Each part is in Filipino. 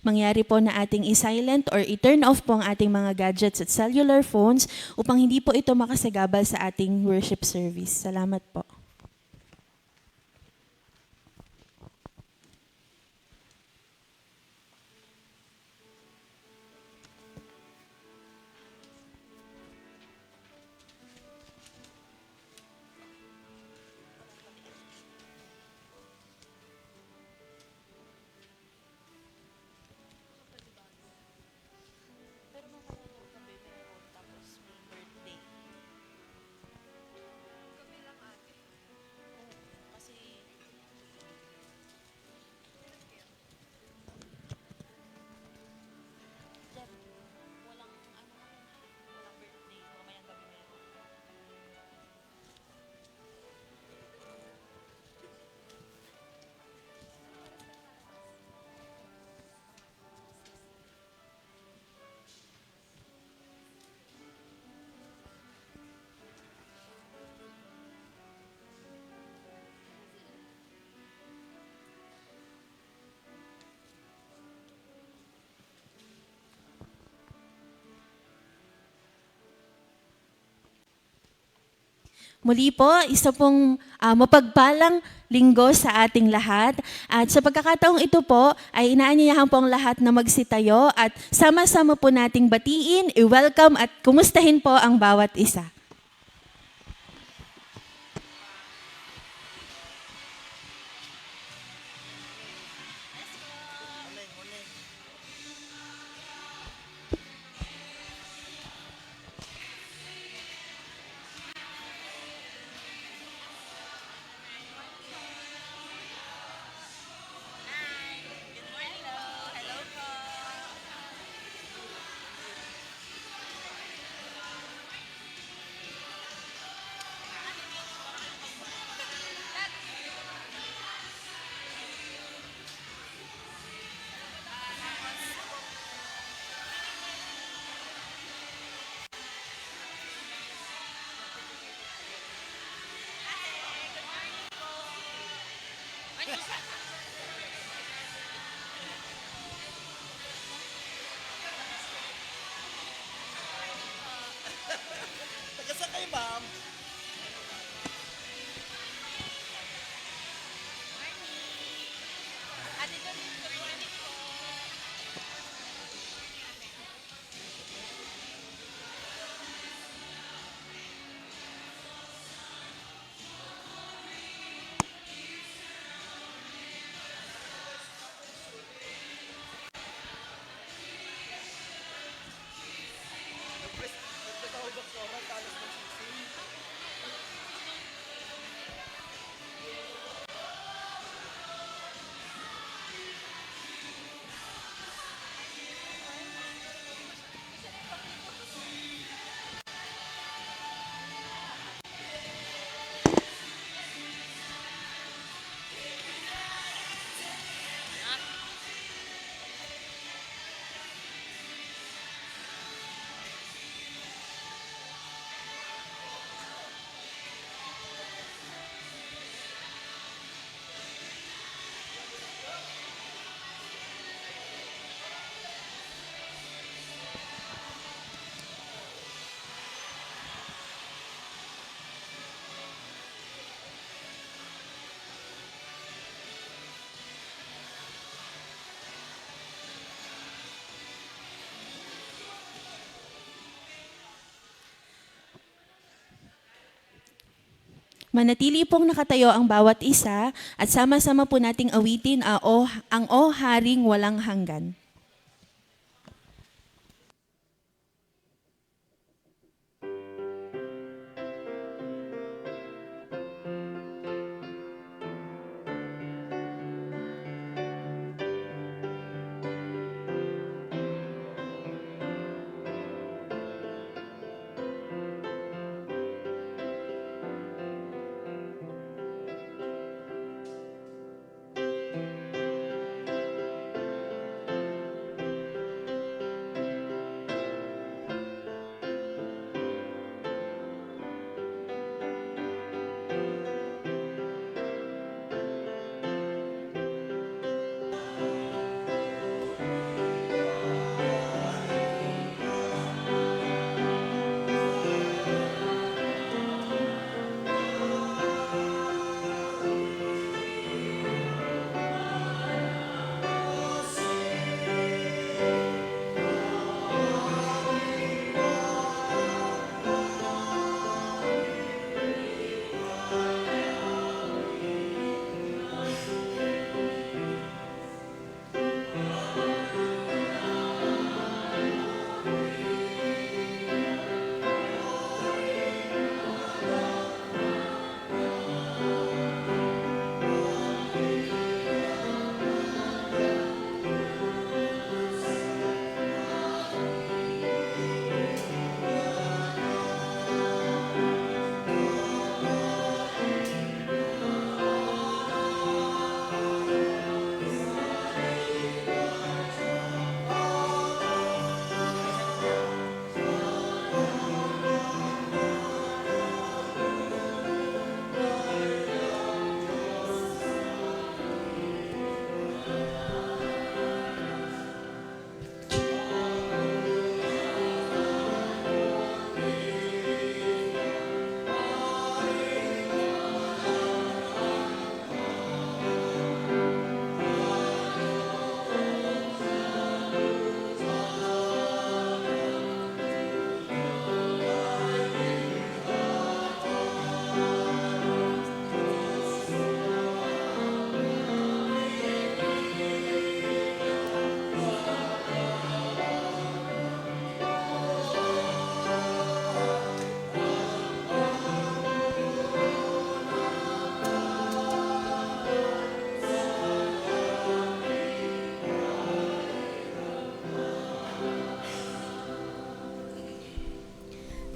mangyari po na ating i-silent or i-turn off po ang ating mga gadgets at cellular phones upang hindi po ito makasagabal sa ating worship service. Salamat po. Muli po, isa pong mapagpalang linggo sa ating lahat. At sa pagkakataong ito po, ay inaanyayahan po ang lahat na magsitayo at sama-sama po nating batiin, i-welcome at kumustahin po ang bawat isa. Tagasakay, ma'am. Nagtatawag ang sobrang talas ng sisi. Manatili pong nakatayo ang bawat isa at sama-sama po nating awitin ang O Haring Walang Hanggan.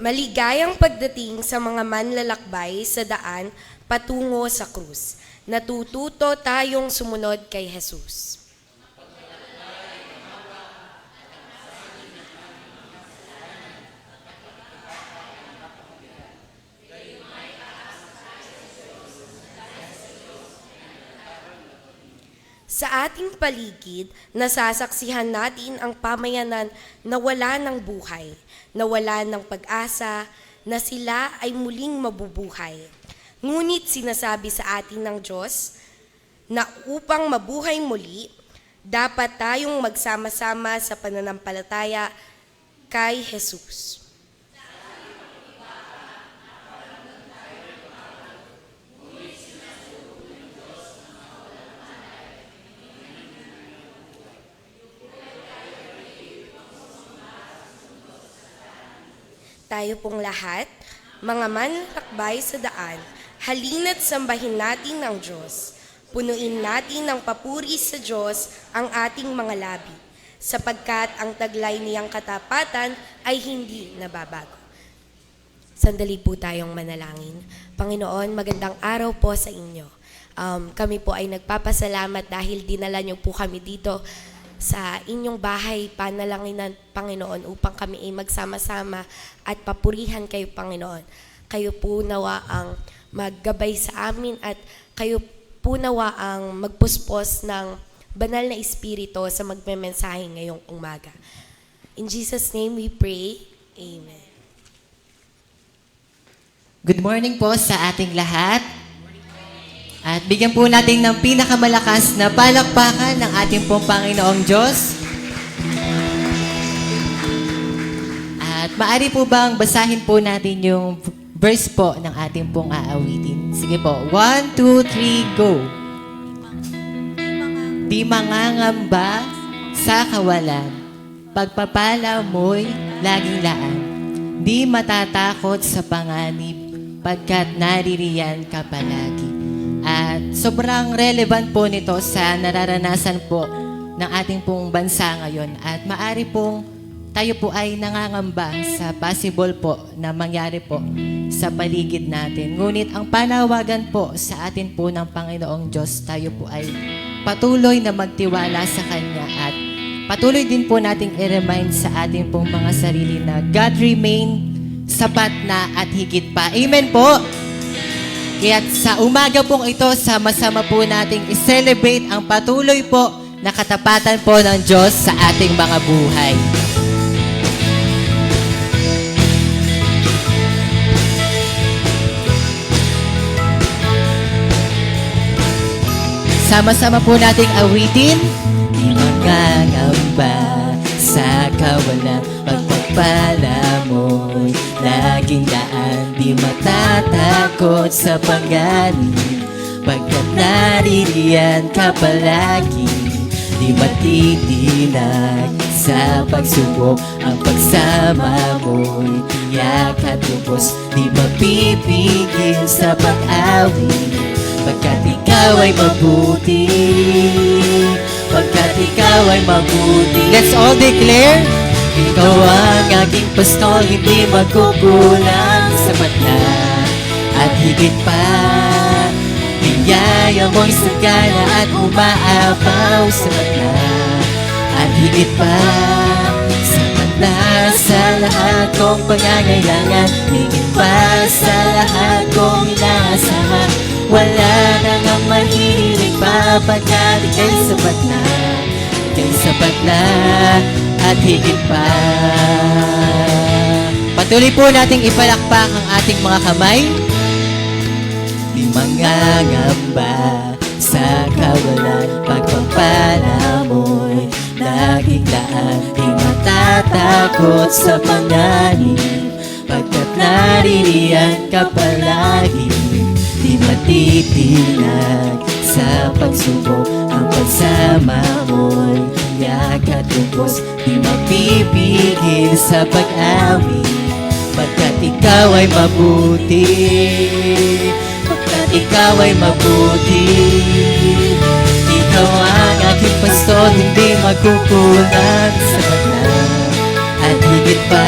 Maligayang pagdating sa mga manlalakbay sa daan patungo sa krus. Natututo tayong sumunod kay Jesus. Sa ating paligid, nasasaksihan natin ang pamayanan na wala ng buhay, na wala ng pag-asa, na sila ay muling mabubuhay. Ngunit sinasabi sa atin ng Diyos na upang mabuhay muli, dapat tayong magsama-sama sa pananampalataya kay Jesus. Tayo pong lahat, mga manlalakbay sa daan, halina't sambahin natin ng Diyos. Punuin natin ng papuri sa Diyos ang ating mga labi, sapagkat ang taglay niyang katapatan ay hindi nababago. Sandali po tayong manalangin. Panginoon, magandang araw po sa inyo. Kami po ay nagpapasalamat dahil dinala niyo po kami dito sa inyong bahay, panalanginan, Panginoon, upang kami ay magsama-sama at papurihan kayo, Panginoon. Kayo po nawa ang maggabay sa amin at kayo po nawa ang magpuspos ng banal na espiritu sa magmemensahe ngayong umaga. In Jesus' name we pray. Amen. Good morning po sa ating lahat. At bigyan po natin ng pinakamalakas na palakpakan ng ating pong Panginoong Diyos. At maaari po bang basahin po natin yung verse po ng ating pong aawitin? Sige po, 1, 2, 3, go! Di mangangamba sa kawalan, pagpapala mo'y laging laan. Di matatakot sa panganib, pagkat naririyan ka palagi. At sobrang relevant po nito sa nararanasan po ng ating pong bansa ngayon. At maari pong tayo po ay nangangamba sa possible po na mangyari po sa paligid natin. Ngunit ang panawagan po sa atin po ng Panginoong Diyos, tayo po ay patuloy na magtiwala sa Kanya at patuloy din po nating i-remind sa ating pong mga sarili na God remain sapat na at higit pa. Amen po! Kaya sa umaga pong ito, sama-sama po nating i-celebrate ang patuloy po na katapatan po ng Diyos sa ating mga buhay. Sama-sama po nating awitin. Di mangangamba sa kawalan, pagpapala mo'y laging daan. Di matatakot sa panganib, pagkat naririyan ka palagi. Di matitinag sa pagsubok, ang pagsama mo'y tiyak at lubos. Di mapipigil sa pag-awit, pagkat ikaw ay mabuti. Pagkat ikaw ay mabuti. Let's all declare. Ikaw ang aking pastor, hindi magkukulang. Sapat na at higit pa. Biyaya mo'y sagana at umaapaw. Sapat na at higit pa. Sapat na sa lahat kong pangangailangan. Higit pa sa lahat kong inaasahan. Wala na nga mahilig pa, pagkat ika'y sapat na. Ika'y sapat na at higit pa. Patuloy po nating ipalakpak ang ating mga kamay. Di mangangamba sa kawalan, pagpapala mo'y laging daan. Di matatakot sa panganib, pagkat naririyan ka palagi. Di matitinag sa pagsubok, ang pagsama mo'y tiyak at lubos. Di mapipigil sa pag-awit, pagkat ikaw ay mabuti. Pagkat ikaw ay mabuti. Ikaw ang aking pastor, hindi magkukulang. Sapat na at higit pa.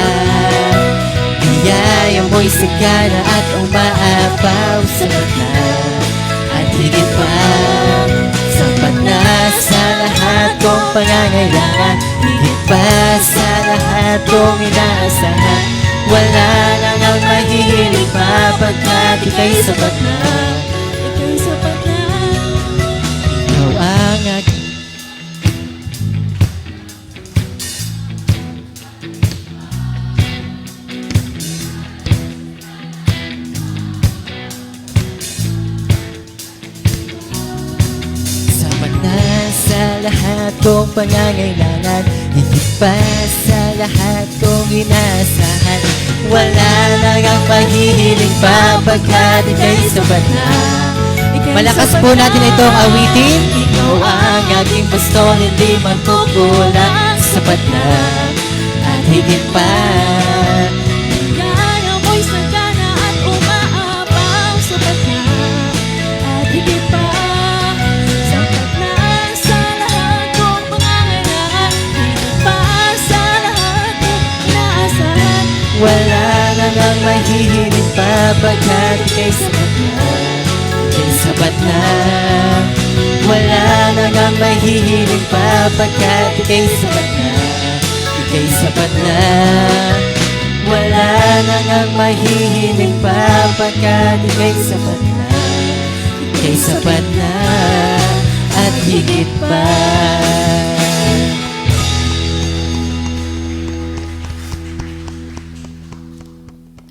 amoy sagana at umaapaw sa gitna. At higit pa, sapat na sa lahat kong pangangailangan. Higit pa sa lahat kong inaasahan. Wala nang ang mahihiling pa, pagkat ika'y sapat na. Ika'y sapat na. Ikaw ang aking sapat na sa lahat kong pangangailangan. Higit pa sa lahat kong inaasahan. Wala nang ang mahihiling pa, pagkat ika'y sapat na. Ika'y Malakas sapat po na. natin itong awitin. Ikaw ang aking pastol, hindi man kukulang. Sapat na at higit pa. Yan amoy sagana at umaapaw. Sapat na at higit pa. Sapat na sa lahat kong pangangailangan. Higit pa sa lahat kong inaasahan. Wala nang ang mahihiling pa, pagkat ika'y sapat na. Ika'y sapat na. Wala nang ang mahihiling pa, pagkat ika'y sapat na. Ika'y sapat na. Wala nang ang mahihiling pa, pagkat ika'y sapat na. Ika'y sapat na at higit pa.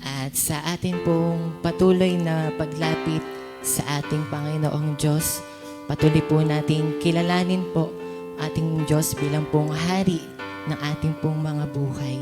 At sa atin pong patuloy na paglapit sa ating Panginoong Diyos, patuloy po nating kilalanin po ating Diyos bilang pong hari ng ating pong mga buhay.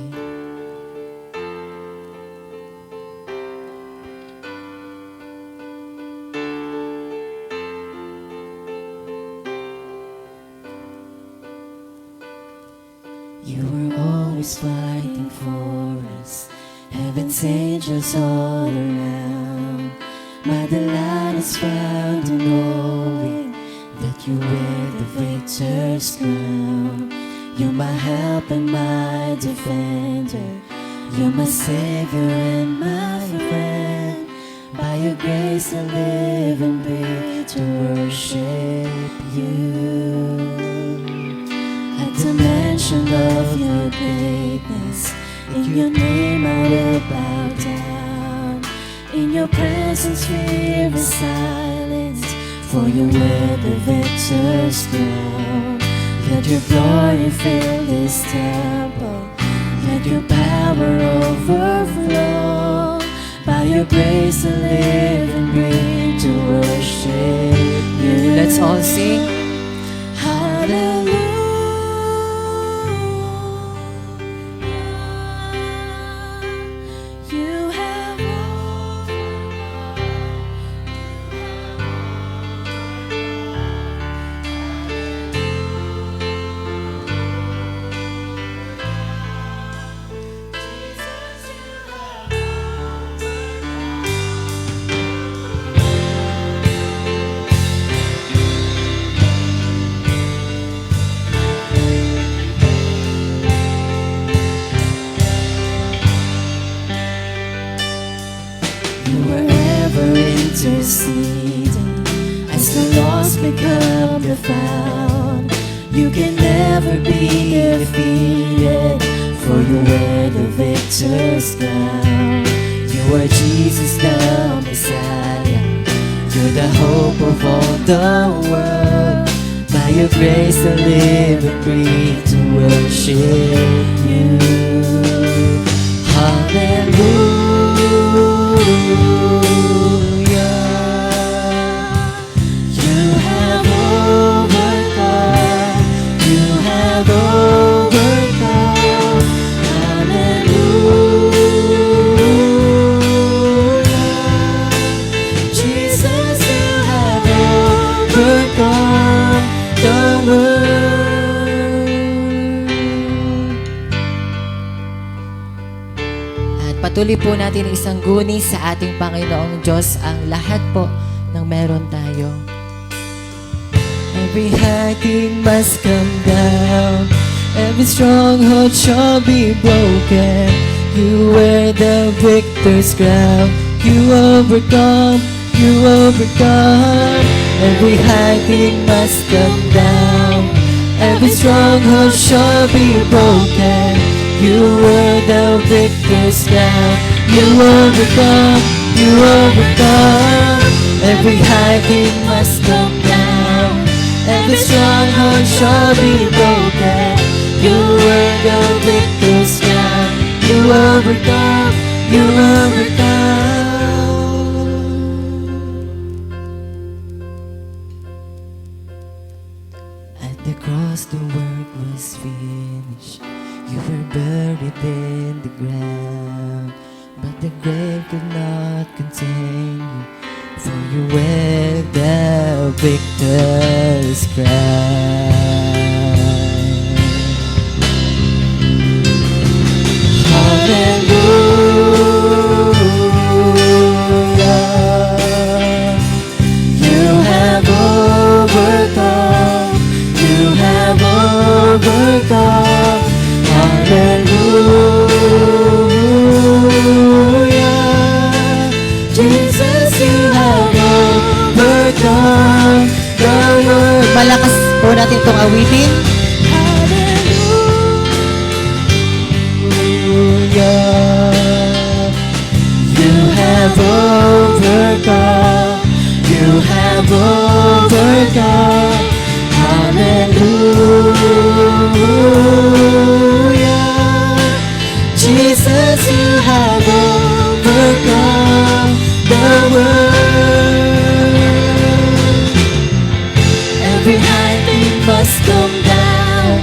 You were always fighting for us, heaven's angels all around. My delight is found in knowing that you wear the victor's crown. You're my help and my defender. You're my savior and my friend. By your grace I live and breathe to worship you. At the mention of your greatness, in your name I will bow down. In your presence fear is silenced, for you wear the victor's crown. Let your glory fill this temple, let your power overflow. By your grace I live and breathe to worship you. Let's all sing. Hallelujah. You have interceding as the lost become the found. You can never be defeated, for you wear the victor's crown. You are Jesus the Messiah, you're the hope of all the world. By your grace I live and breathe to worship you. Hallelujah. Patuloy po natin isang guni sa ating Panginoong Diyos ang lahat po ng meron tayo. Every high thing must come down, every stronghold shall be broken. You wear the victor's crown. You overcome, you overcome. Every high thing must come down. Every stronghold shall be broken. You wear the victor's crown. You overcome, you overcome. Every high thing must come down. Every stronghold shall be broken. You wear the victor's crown. You overcome, you overcome. At the cross the work was finished. You were buried in the ground, but the grave could not contain you, for you wear the victor's crown. Hallelujah. You have overcome. You have overcome. Hallelujah. Jesus, you have overcome the world. Malakas po natin itong awitin. You have overcome. You have overcome. Hallelujah. Jesus, you have overcome the world. Every high thing must come down.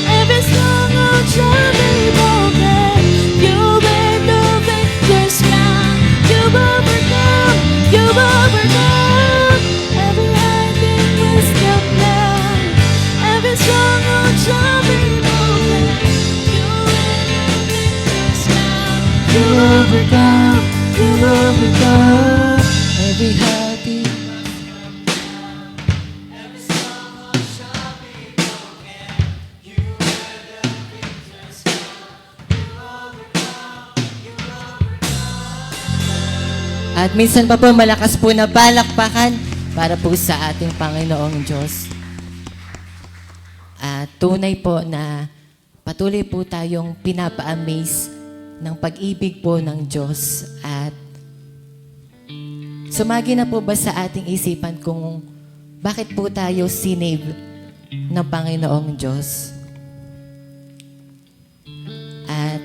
Every stronghold shall be broken. You bear the victor's crown. You've overcome. You've overcome. Every high thing must come down. Every stronghold shall be broken. You bear the victor's crown. You overcome. You overcome. Every high thing. At minsan pa po malakas po na palakpakan para po sa ating Panginoong Diyos. At tunay po na patuloy po tayong pinapa-amaze ng pag-ibig po ng Diyos. At sumagi na po ba sa ating isipan kung bakit po tayo sinave ng Panginoong Diyos? At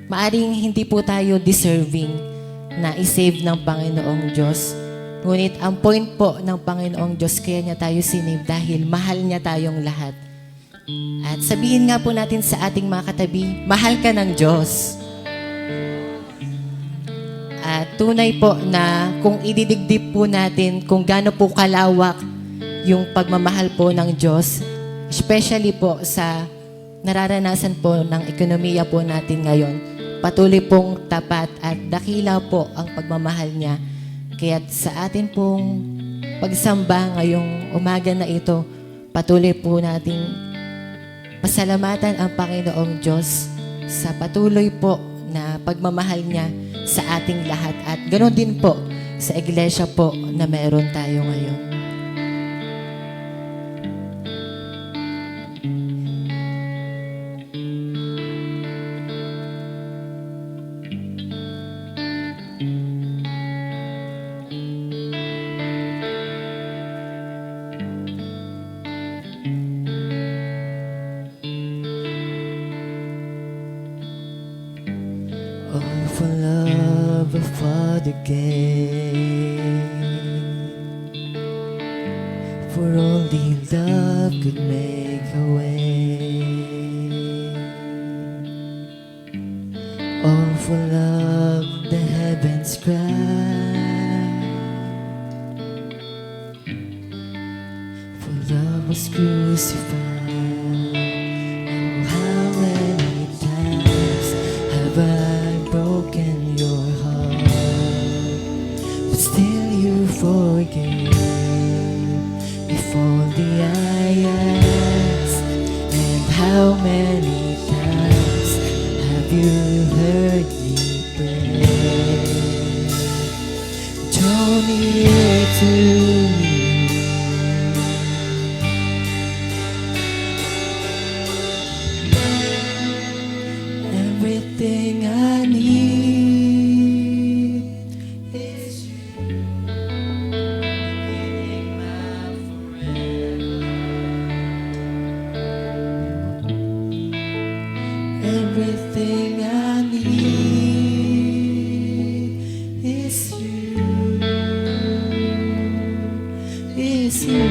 maaring hindi po tayo deserving na isave ng Panginoong Diyos. Ngunit ang point po ng Panginoong Diyos, kaya niya tayo sinave dahil mahal niya tayong lahat. At sabihin nga po natin sa ating mga katabi, mahal ka ng Diyos. At tunay po na kung ididigdip po natin kung gaano po kalawak yung pagmamahal po ng Diyos, especially po sa nararanasan po ng ekonomiya po natin ngayon, patuloy pong tapat at dakila po ang pagmamahal niya. Kaya sa atin pong pagsamba ngayong umaga na ito, patuloy po nating pasalamatan ang Panginoong Diyos sa patuloy po na pagmamahal niya sa ating lahat. At ganoon din po sa iglesia po na meron tayo ngayon. All for love, a Father gave. For only love could make a way. All for love, the heavens cry. For love was crucified. Oh, how many times have I broken your heart, but still you forgave. If only I asked, and how many times you heard me pray? Draw near to me. Everything I need is you. Beginning my forever. Everything I need is you. Is you.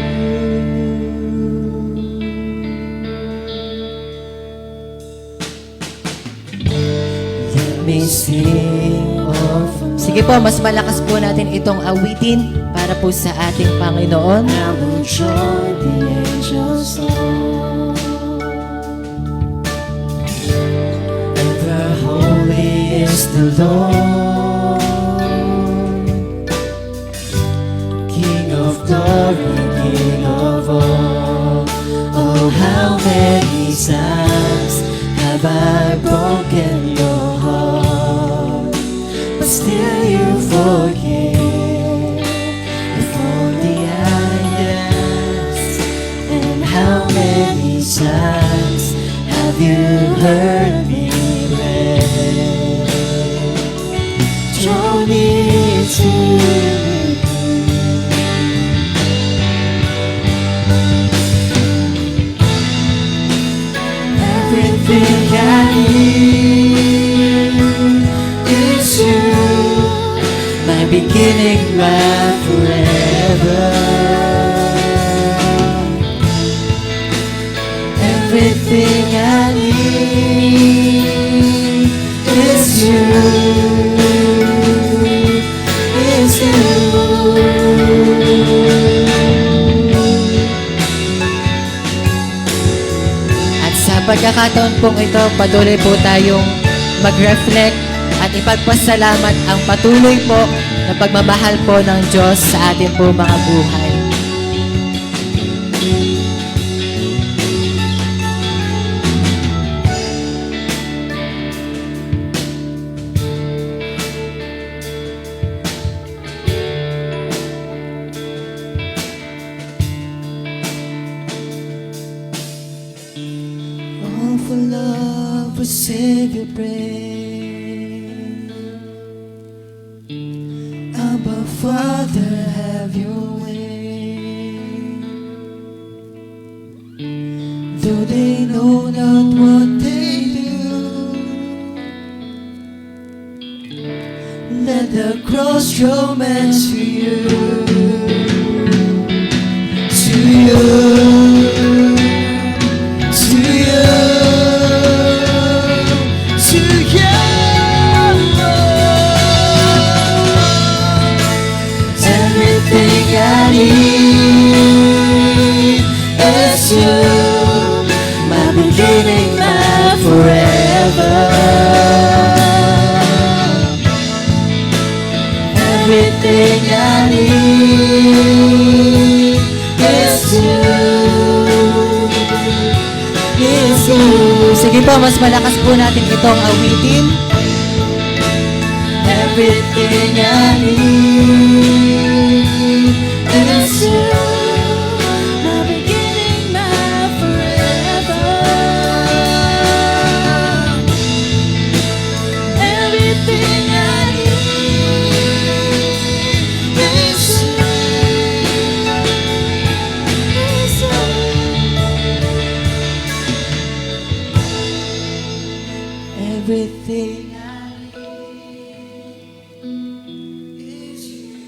Let me sing of. Sige po, mas malakas po natin itong awitin para po sa ating Panginoon. I will join the angels song. And the holy is the Lord, King of glory, King of all. Oh, how many times have I broken your heart, but still you forgive. If only I asked. And how many times have you heard me pray? Draw near to me. Everything I need is you, my beginning, my forever. Everything I need is you, is you. Sa pagkakataon pong ito, patuloy po tayong mag-reflect at ipagpasalamat ang patuloy po na pagmamahal po ng Diyos sa ating po mga buhay. All for love will save your praise. Abba, Father, have your way. Though they know not what they do, let the cross draw men to you. To you. To you, to you, everything I need is you, my beginning, my forever. Everything I need is you. Sige po, mas malakas po natin itong awitin. Everything I need is you, my beginning, my forever. Everything I need is you, is you. Everything I need is you,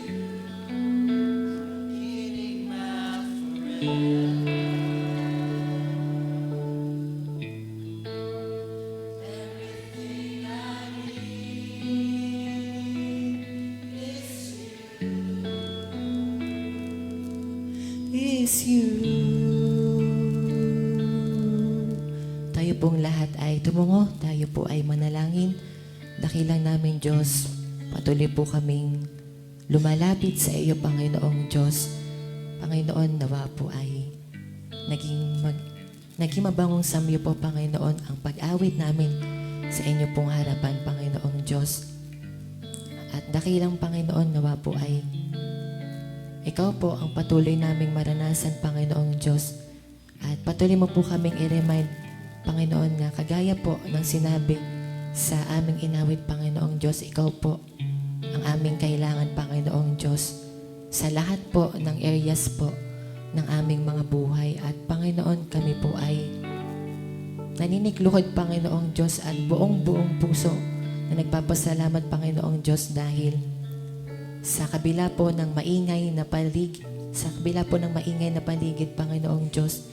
beginning my forever. Everything I need is you. Tayo pong lahat ay tumungo, tayo po ay manalangin. Dakilang namin Diyos, patuloy po kaming lumalapit sa iyo, Panginoong Diyos. Panginoon, nawa po ay naging mabangong samyo po, Panginoon, ang pag-awit namin sa inyo pong harapan, Panginoong Diyos. At dakilang Panginoon, nawa po ay ikaw po ang patuloy naming maranasan, Panginoong Diyos. At patuloy mo po kaming i-remind, Panginoon, na kagaya po ng sinabi sa aming inawit, Panginoong Diyos, ikaw po ang aming kailangan, Panginoong Diyos, sa lahat po ng areas po ng aming mga buhay. At Panginoon, kami po ay naninikluhod, Panginoong Diyos, at buong puso na nagpapasalamat, Panginoong Diyos, dahil sa kabila po ng maingay na paligid, Panginoong Diyos,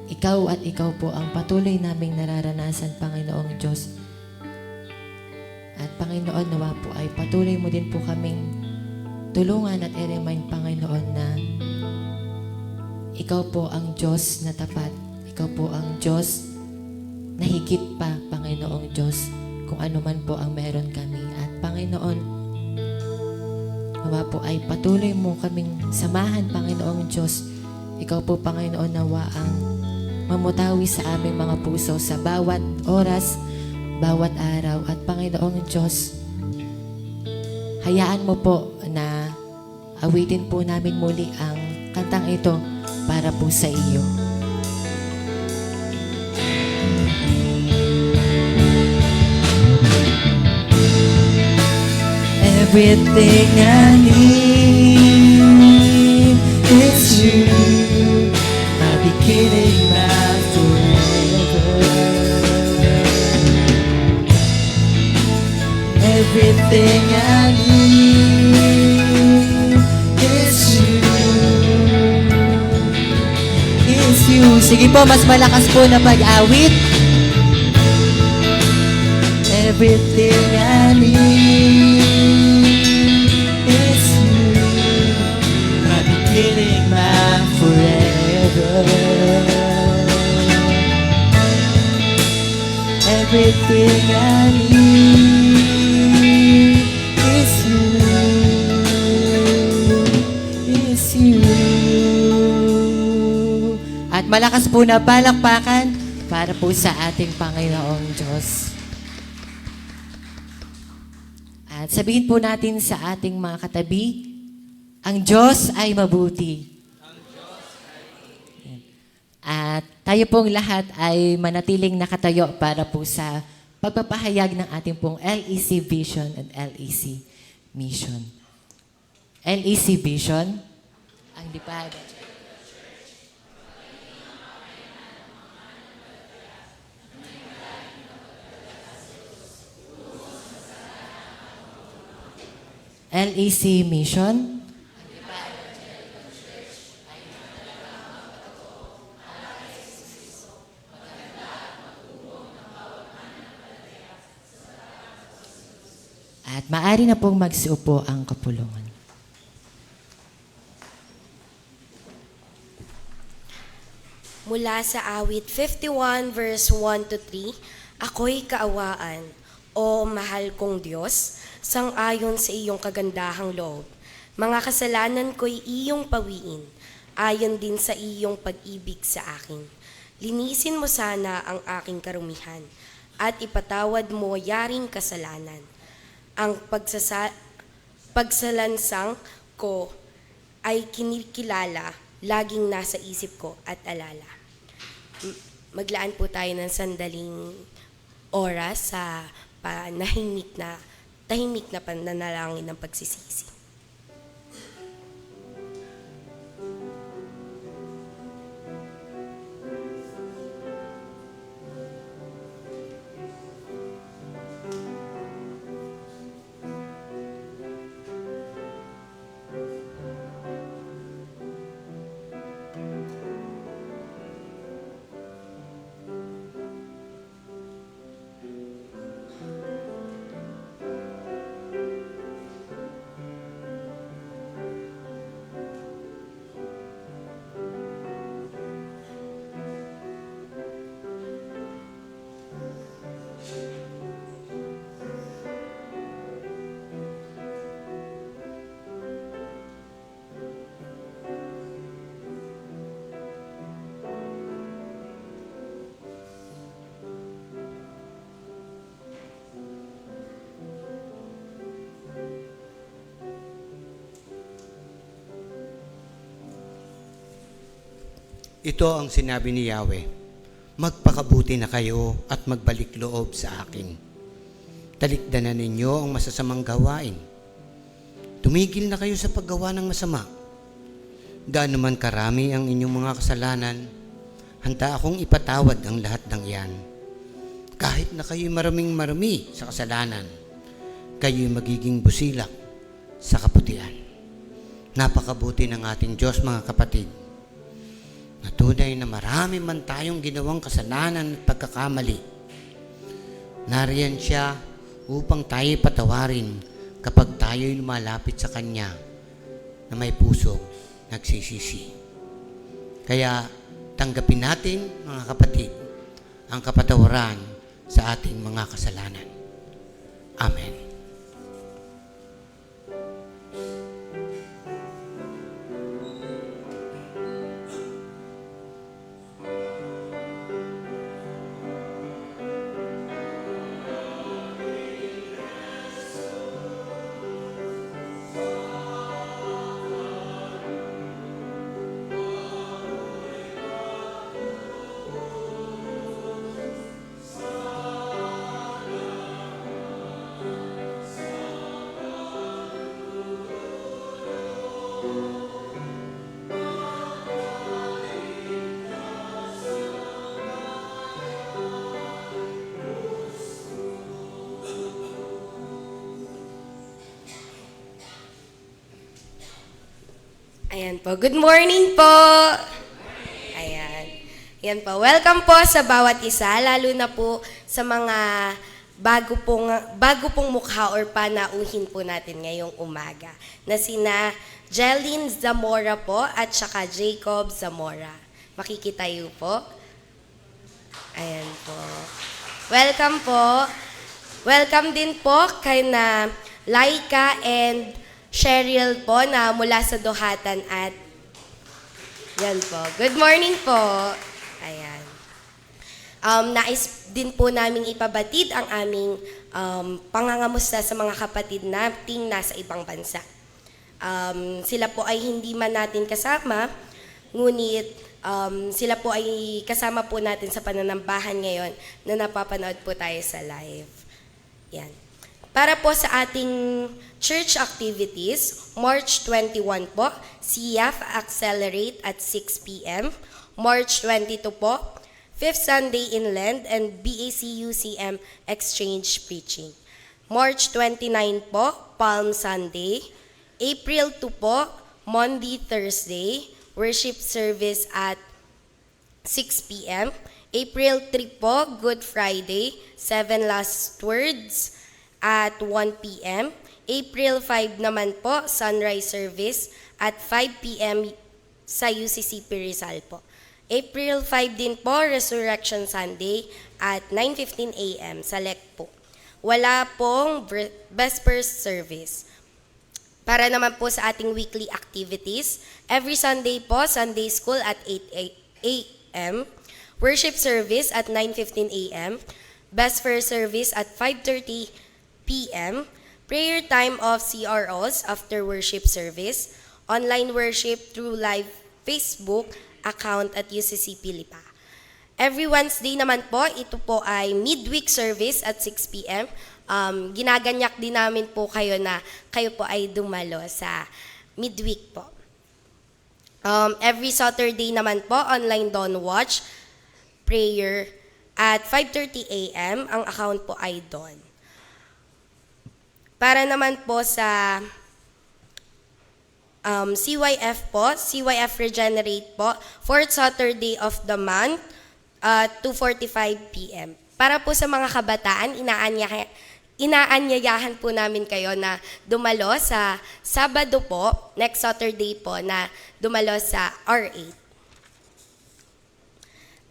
ikaw at ikaw po ang patuloy naming nararanasan, Panginoong Diyos. At Panginoon, nawa po ay patuloy mo din po kaming tulungan at i-remind, Panginoon, na ikaw po ang Diyos na tapat. Ikaw po ang Diyos na higit pa, Panginoong Diyos, kung ano man po ang meron kami. At Panginoon, nawa po ay patuloy mo kaming samahan, Panginoong Diyos. Ikaw po, Panginoon, nawa ang mamutawi sa aming mga puso sa bawat oras, bawat araw. At Panginoong Diyos, hayaan mo po na awitin po namin muli ang kantang ito para po sa iyo. Everything I need is you. I'll be kidding about forever. Everything I need is you. Is you. Sige po, mas malakas po na pag-awit. Everything I need is you. I'll be kidding my forever. Everything I need is you. Is you. At malakas po na palakpakan para po sa ating Panginoong Diyos. At sabihin po natin sa ating mga katabi, ang Diyos ay mabuti. At tayo pong lahat ay manatiling nakatayo para po sa pagpapahayag ng ating pong LEC Vision and LEC Mission. LEC Vision, ang lipad. LEC Mission. At maaari na pong magsiupo ang kapulungan. Mula sa awit 51 verse 1 to 3, ako'y kaawaan, o mahal kong Diyos, sang-ayon sa iyong kagandahang loob. Mga kasalanan ko'y iyong pawiin, ayon din sa iyong pag-ibig sa akin. Linisin mo sana ang aking karumihan, at ipatawad mo yaring kasalanan. Ang pagsalansang ko ay kinikilala, laging nasa isip ko at alala. Maglaan po tayo ng sandaling oras sa tahimik na pananalangin ng pagsisisi. Ito ang sinabi ni Yahweh, magpakabuti na kayo at magbalik loob sa akin. Talikdan na ninyo ang masasamang gawain. Tumigil na kayo sa paggawa ng masama. Gaano man karami ang inyong mga kasalanan, handa akong ipatawad ang lahat ng iyan. Kahit na kayo'y maraming-marami sa kasalanan, kayo'y magiging busilak sa kaputian. Napakabuti ng ating Diyos, mga kapatid. Na tunay na marami man tayong ginawang kasalanan at pagkakamali. Nariyan siya upang tayo'y patawarin kapag tayo'y lumalapit sa Kanya na may pusong nagsisisi. Kaya tanggapin natin, mga kapatid, ang kapatawaran sa ating mga kasalanan. Amen. Ayan po. Good morning po. Ayan. Ayan po. Welcome po sa bawat isa, lalo na po sa mga bago pong mukha or panauhin po natin ngayong umaga, na sina Jeline Zamora po at saka Jacob Zamora. Makikitayo po. Ayan po. Welcome po. Welcome din po kay na Laika and Cheryl po na mula sa Duhatan at yan po. Good morning po. Ayan. Nais din po naming ipabatid ang aming pangangamusta sa mga kapatid nating nasa ibang bansa. Sila po ay hindi man natin kasama, ngunit sila po ay kasama po natin sa pananambahan ngayon na napapanood po tayo sa live. Yan. Para po sa ating church activities, March 21 po, CF Accelerate at 6 p.m. March 22 po, 5th Sunday in Lent and BACUCM Exchange Preaching. March 29 po, Palm Sunday. April 2 po, Monday, Thursday, worship service at 6 p.m. April 3 po, Good Friday, 7 last words at 1 p.m. April 5 naman po, sunrise service at 5 p.m. sa UCCP Rizal po. April 5 din po, Resurrection Sunday at 9:15 a.m. sa LEC po. Wala pong Vespers service. Para naman po sa ating weekly activities, every Sunday po, Sunday School at 8 a.m., worship service at 9:15 a.m., Vespers service at 5:30 p.m., prayer time of CROs after worship service, online worship through live Facebook account at UCCP Lipa. Every Wednesday naman po, ito po ay midweek service at 6 p.m. Ginaganyak din namin po kayo na kayo po ay dumalo sa midweek po. Every Saturday naman po, online dawn watch, prayer at 5:30 a.m. Ang account po ay dawn. Para naman po sa CYF po, CYF Regenerate po, 4th Saturday of the month, 2:45 p.m. Para po sa mga kabataan, inaanyayahan po namin kayo na dumalo sa Sabado po, next Saturday po, na dumalo sa R8.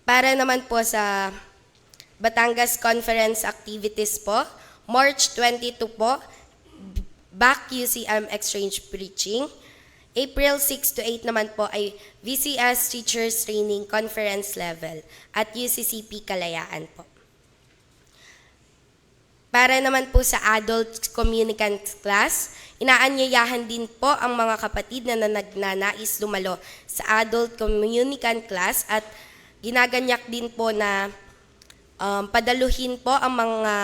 Para naman po sa Batangas Conference activities po, March 22 po, Back UCM Exchange Preaching. April 6 to 8 naman po ay VCS Teachers Training Conference Level at UCCP Kalayaan po. Para naman po sa adult communicant class, inaanyayahan din po ang mga kapatid na nagnanais dumalo sa adult communicant class at ginaganyak din po na padaluhin po ang mga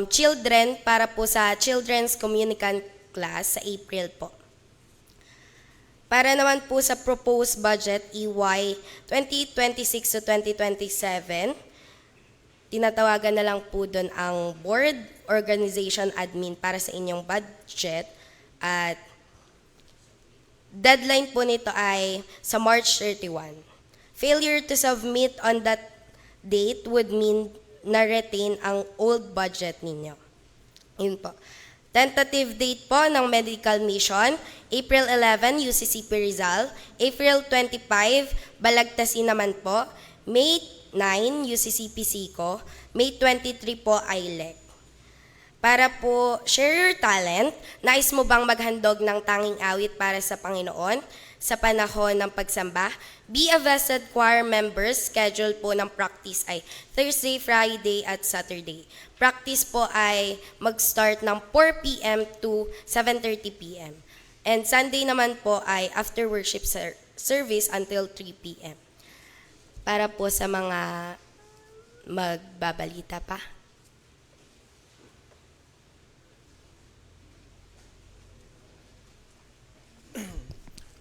children para po sa children's communicant class sa April po. Para naman po sa proposed budget EY 2026 to 2027, tinatawagan na lang po doon ang board, organization, admin para sa inyong budget at deadline po nito ay sa March 31. Failure to submit on that date would mean na-retain ang old budget ninyo. Yun po. Tentative date po ng medical mission, April 11, UCCP Rizal. April 25, Balagtasin naman po. May 9, UCCP Sico. May 23 po, ILEC. Para po share your talent, nais mo bang maghandog ng tanging awit para sa Panginoon sa panahon ng pagsamba? Be a vested choir member, schedule po ng practice ay Thursday, Friday at Saturday. Practice po ay mag-start ng 4 p.m. to 7:30 p.m. And Sunday naman po ay after worship service until 3 p.m. Para po sa mga magbabalita pa.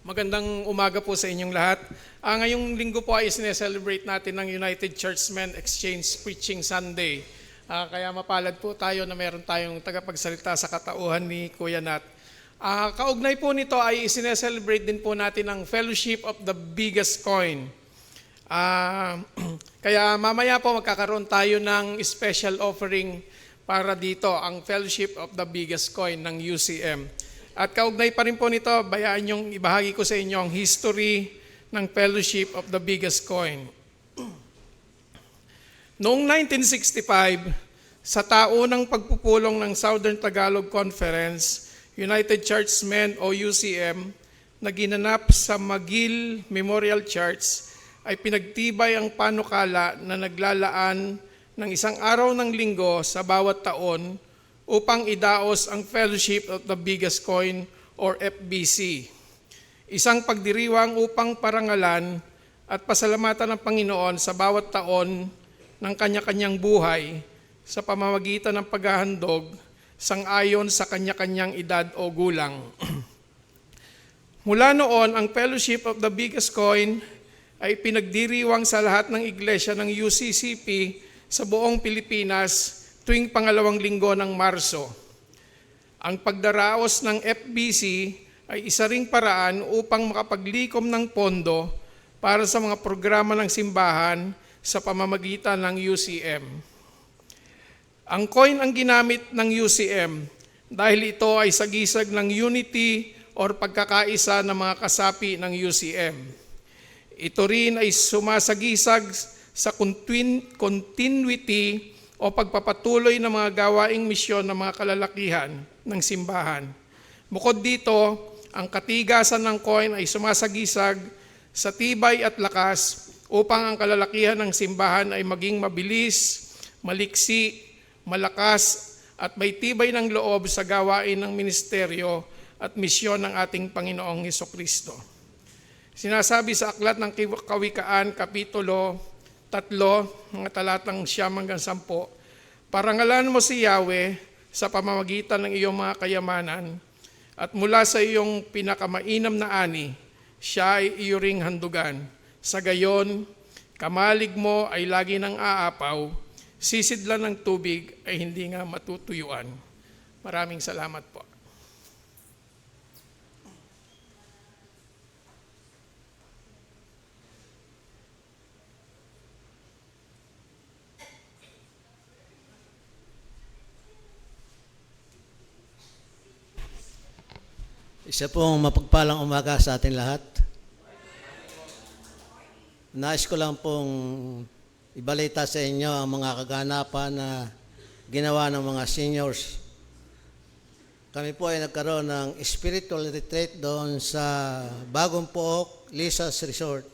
Magandang umaga po sa inyong lahat. Ngayong linggo po ay sineselebrate natin ng United Churchmen Exchange Preaching Sunday. Kaya mapalad po tayo na meron tayong tagapagsalita sa katauhan ni Kuya Nat. Kaugnay po nito ay sineselebrate din po natin ang Fellowship of the Biggest Coin. Kaya mamaya po magkakaroon tayo ng special offering para dito, ang Fellowship of the Biggest Coin ng UCM. At kaugnay pa rin po nito, bayaan yung ibahagi ko sa inyo ang history ng Fellowship of the Biggest Coin. Noong 1965, sa taunang pagpupulong ng Southern Tagalog Conference, United Churchmen o UCM, na ginanap sa McGill Memorial Church, ay pinagtibay ang panukala na naglalaan ng isang araw ng linggo sa bawat taon upang idaos ang Fellowship of the Biggest Coin or FBC. Isang pagdiriwang upang parangalan at pasalamatan ng Panginoon sa bawat taon ng kanya-kanyang buhay sa pamamagitan ng paghahandog sang-ayon sa kanya-kanyang edad o gulang. Mula noon, ang Fellowship of the Biggest Coin ay pinagdiriwang sa lahat ng iglesia ng UCCP sa buong Pilipinas tuwing pangalawang linggo ng Marso. Ang pagdaraos ng FBC ay isa ring paraan upang makapaglikom ng pondo para sa mga programa ng simbahan sa pamamagitan ng UCM. Ang coin ang ginamit ng UCM dahil ito ay sagisag ng unity or pagkakaisa ng mga kasapi ng UCM. Ito rin ay sumasagisag sa continuity o pagpapatuloy ng mga gawaing misyon ng mga kalalakihan ng simbahan. Bukod dito, ang katigasan ng coin ay sumasagisag sa tibay at lakas upang ang kalalakihan ng simbahan ay maging mabilis, maliksi, malakas at may tibay ng loob sa gawain ng ministeryo at misyon ng ating Panginoong Hesukristo. Sinasabi sa Aklat ng Kawikaan, Kapitulo 3, mga talatang 9-10, parangalan mo si Yahweh sa pamamagitan ng iyong mga kayamanan at mula sa iyong pinakamainam na ani, siya ay iyo ring handugan. Sa gayon, kamalig mo ay lagi ng aapaw, sisidlan ng tubig ay hindi nga matutuyuan. Maraming salamat po. Isa pong mapagpalang umaga sa ating lahat. Nais ko lang pong ibalita sa inyo ang mga kaganapan na ginawa ng mga seniors. Kami po ay nagkaroon ng spiritual retreat doon sa Bagong Pook, Lisa's Resort.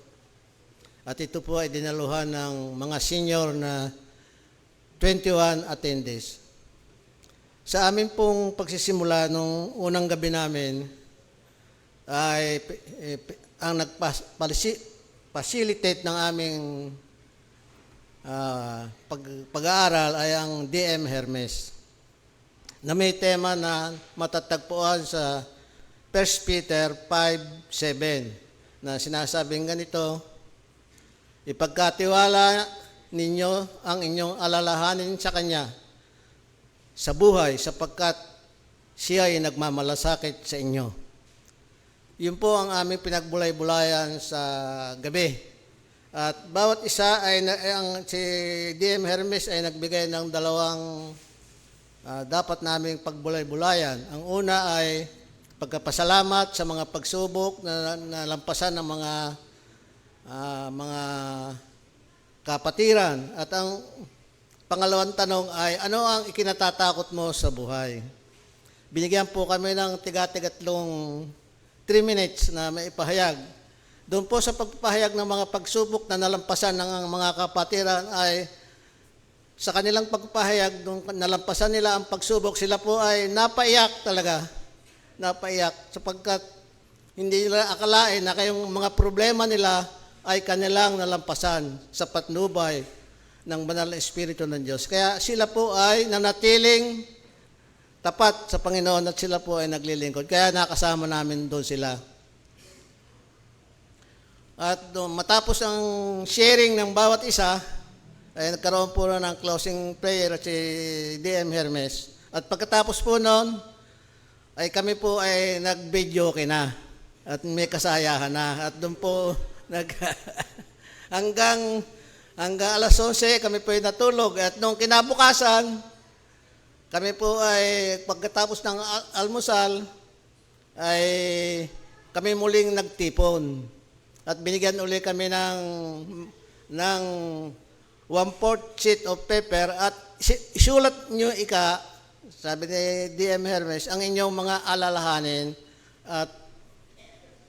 At ito po ay dinaluhan ng mga senior na 21 attendees. Sa amin pong pagsisimula nung unang gabi namin ay ang nag-facilitate ng aming pag-aaral ay ang DM Hermes na may tema na matatagpuan sa 1 Peter 5:7 na sinasabing ganito, ipagkatiwala ninyo ang inyong alalahanin sa Kanya sa buhay sapagkat siya ay nagmamalasakit sa inyo. Yun po ang aming pinagbulay-bulayan sa gabi. At bawat isa ay, si DM Hermes ay nagbigay ng dalawang dapat naming pagbulay-bulayan. Ang una ay pagkapasalamat sa mga pagsubok na nalampasan ng mga kapatiran. At ang pangalawang tanong ay, ano ang ikinatatakot mo sa buhay? Binigyan po kami ng tiga-tigatlong 3 minutes na maipahayag. Doon po sa pagpapahayag ng mga pagsubok na nalampasan ng mga kapatiran ay sa kanilang pagpapahayag, nung nalampasan nila ang pagsubok, sila po ay napaiyak talaga. Napaiyak sapagkat hindi nila akalain na kayong mga problema nila ay kanilang nalampasan sa patnubay ng banal na Espiritu ng Diyos. Kaya sila po ay nanatiling tapat sa Panginoon at sila po ay naglilingkod. Kaya nakasama namin doon sila. At matapos ang sharing ng bawat isa, ay nagkaroon po ng closing prayer at si DM Hermes. At pagkatapos po noon, ay kami po ay nag-video na at may kasayahan na. At doon po hanggang alas 11 kami po ay natulog. At nung kinabukasan, kami po ay pagkatapos ng almusal, ay kami muling nagtipon. At binigyan uli kami ng 1/4 sheet of paper at isulat nyo sabi ni DM Hermes, ang inyong mga alalahanin at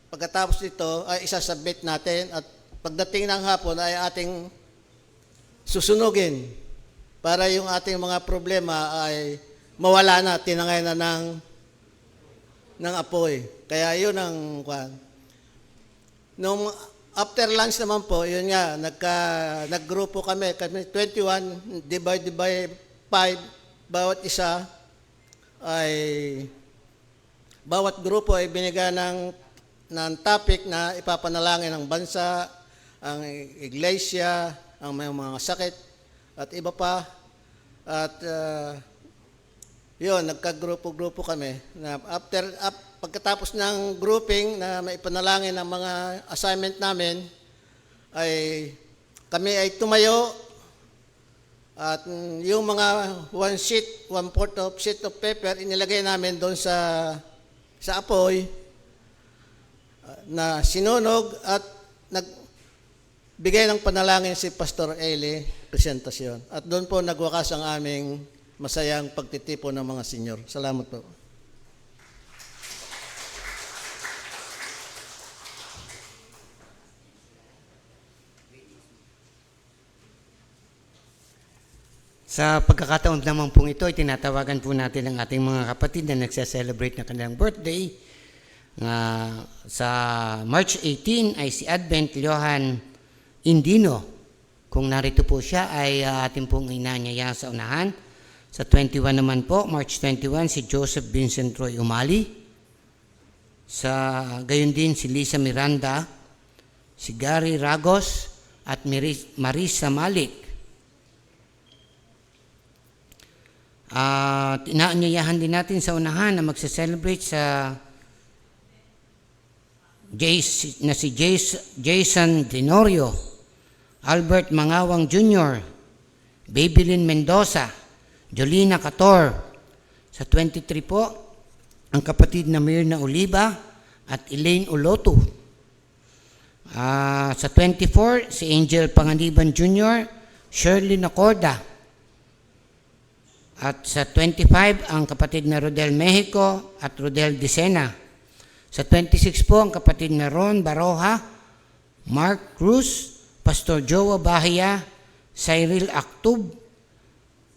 pagkatapos nito ay isasubmit natin at pagdating ng hapon ay ating susunugin para yung ating mga problema ay mawala na, tinangay na ng apoy. Kaya yun ang kwan. Nung after lunch naman po, yun nga, naggrupo kami 21 divided by 5, bawat isa ay, bawat grupo ay binigyan ng topic na ipapanalangin ng bansa, ang iglesia, ang may mga sakit, at iba pa. At yun, nagkagrupo-grupo kami. Na pagkatapos ng grouping na maipanalangin ang mga assignment namin, ay kami ay tumayo at yung mga 1/4 sheet of paper inilagay namin doon sa apoy na sinunog at nagbigay ng panalangin si Pastor Eli presentasyon. At doon po nagwakas ang aming masayang pagtitipon ng mga senyor. Salamat po. Sa pagkakataon naman pong ito, tinatawagan po natin ang ating mga kapatid na nagse-celebrate ng kanilang birthday. Sa March 18 ay si Advent Johan Indino. Kung narito po siya ay ating pong inanyaya sa unahan. Sa 21 naman po, March 21, si Joseph Vincent Roy Umali. Sa gayon din si Lisa Miranda, si Gary Ragos at Marisa Malik. Inaanyayahan din natin sa unahan na magse-celebrate si Jason Denorio, Albert Mangawang Jr., Babylin Mendoza, Jolina Cator. Sa 23 po, ang kapatid na Mirna Oliva at Elaine Uloto. Sa 24, si Angel Panganiban Jr., Shirley Nacorda. At sa 25, ang kapatid na Rodel Mexico at Rodel Dicena. Sa 26 po, ang kapatid na Ron Baroja, Mark Cruz, Pastor Joa Bahia, Cyril Actub,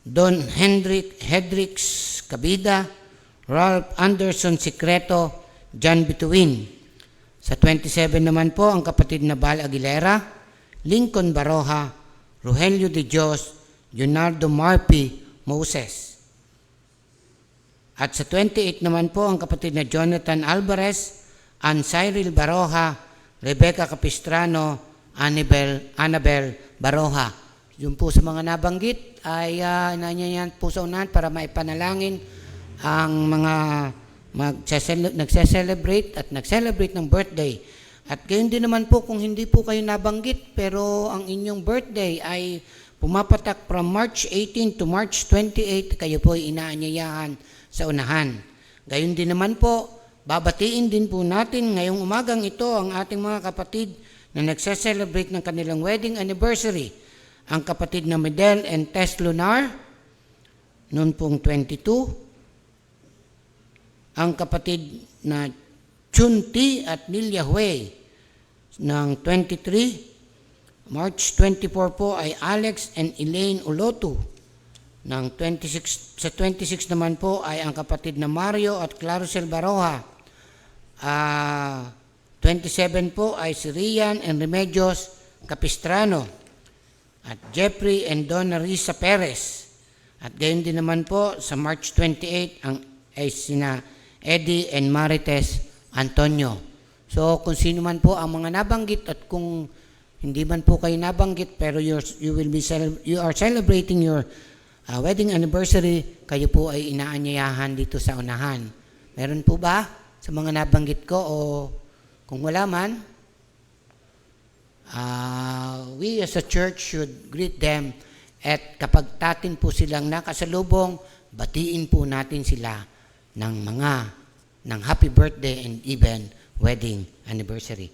Don Hendrix Cabida, Ralph Anderson Secreto, John Bituin. Sa 27 naman po ang kapatid na Bal Aguilera, Lincoln Baroja, Rogelio de Dios, Leonardo Marpi Moses. At sa 28 naman po ang kapatid na Jonathan Alvarez, Ann Cyril Baroja, Rebecca Capistrano, Annabel Baroja. Yung po sa mga nabanggit ay nanyanyan po sa unahan para maipanalangin ang mga nagse-celebrate at nag-celebrate ng birthday. At gayon din naman po kung hindi po kayo nabanggit pero ang inyong birthday ay pumapatak from March 18 to March 28, kayo po ay inaanyayahan sa unahan. Gayon din naman po, babatiin din po natin ngayong umagang ito ang ating mga kapatid na nagse-celebrate ng kanilang wedding anniversary. Ang kapatid na Medel and Tess Lunar, noon pong 22. Ang kapatid na Chunti at Lilia Hui ng 23. March 24 po ay Alex and Elaine Ulotu ng 26. Sa 26 naman po ay ang kapatid na Mario at Claricel Baroja. 27 po ay si Rian and Remedios Capistrano at Jeffrey and Donna Risa Perez. At gayon din naman po sa March 28 ay sina Eddie and Marites Antonio. So kung sino man po ang mga nabanggit at kung hindi man po kayo nabanggit pero you are celebrating your wedding anniversary, kayo po ay inaanyayahan dito sa unahan. Meron po ba sa mga nabanggit ko o kung wala man, we as a church should greet them at kapag tatin po silang nakasalubong, batiin po natin sila ng happy birthday and even wedding anniversary.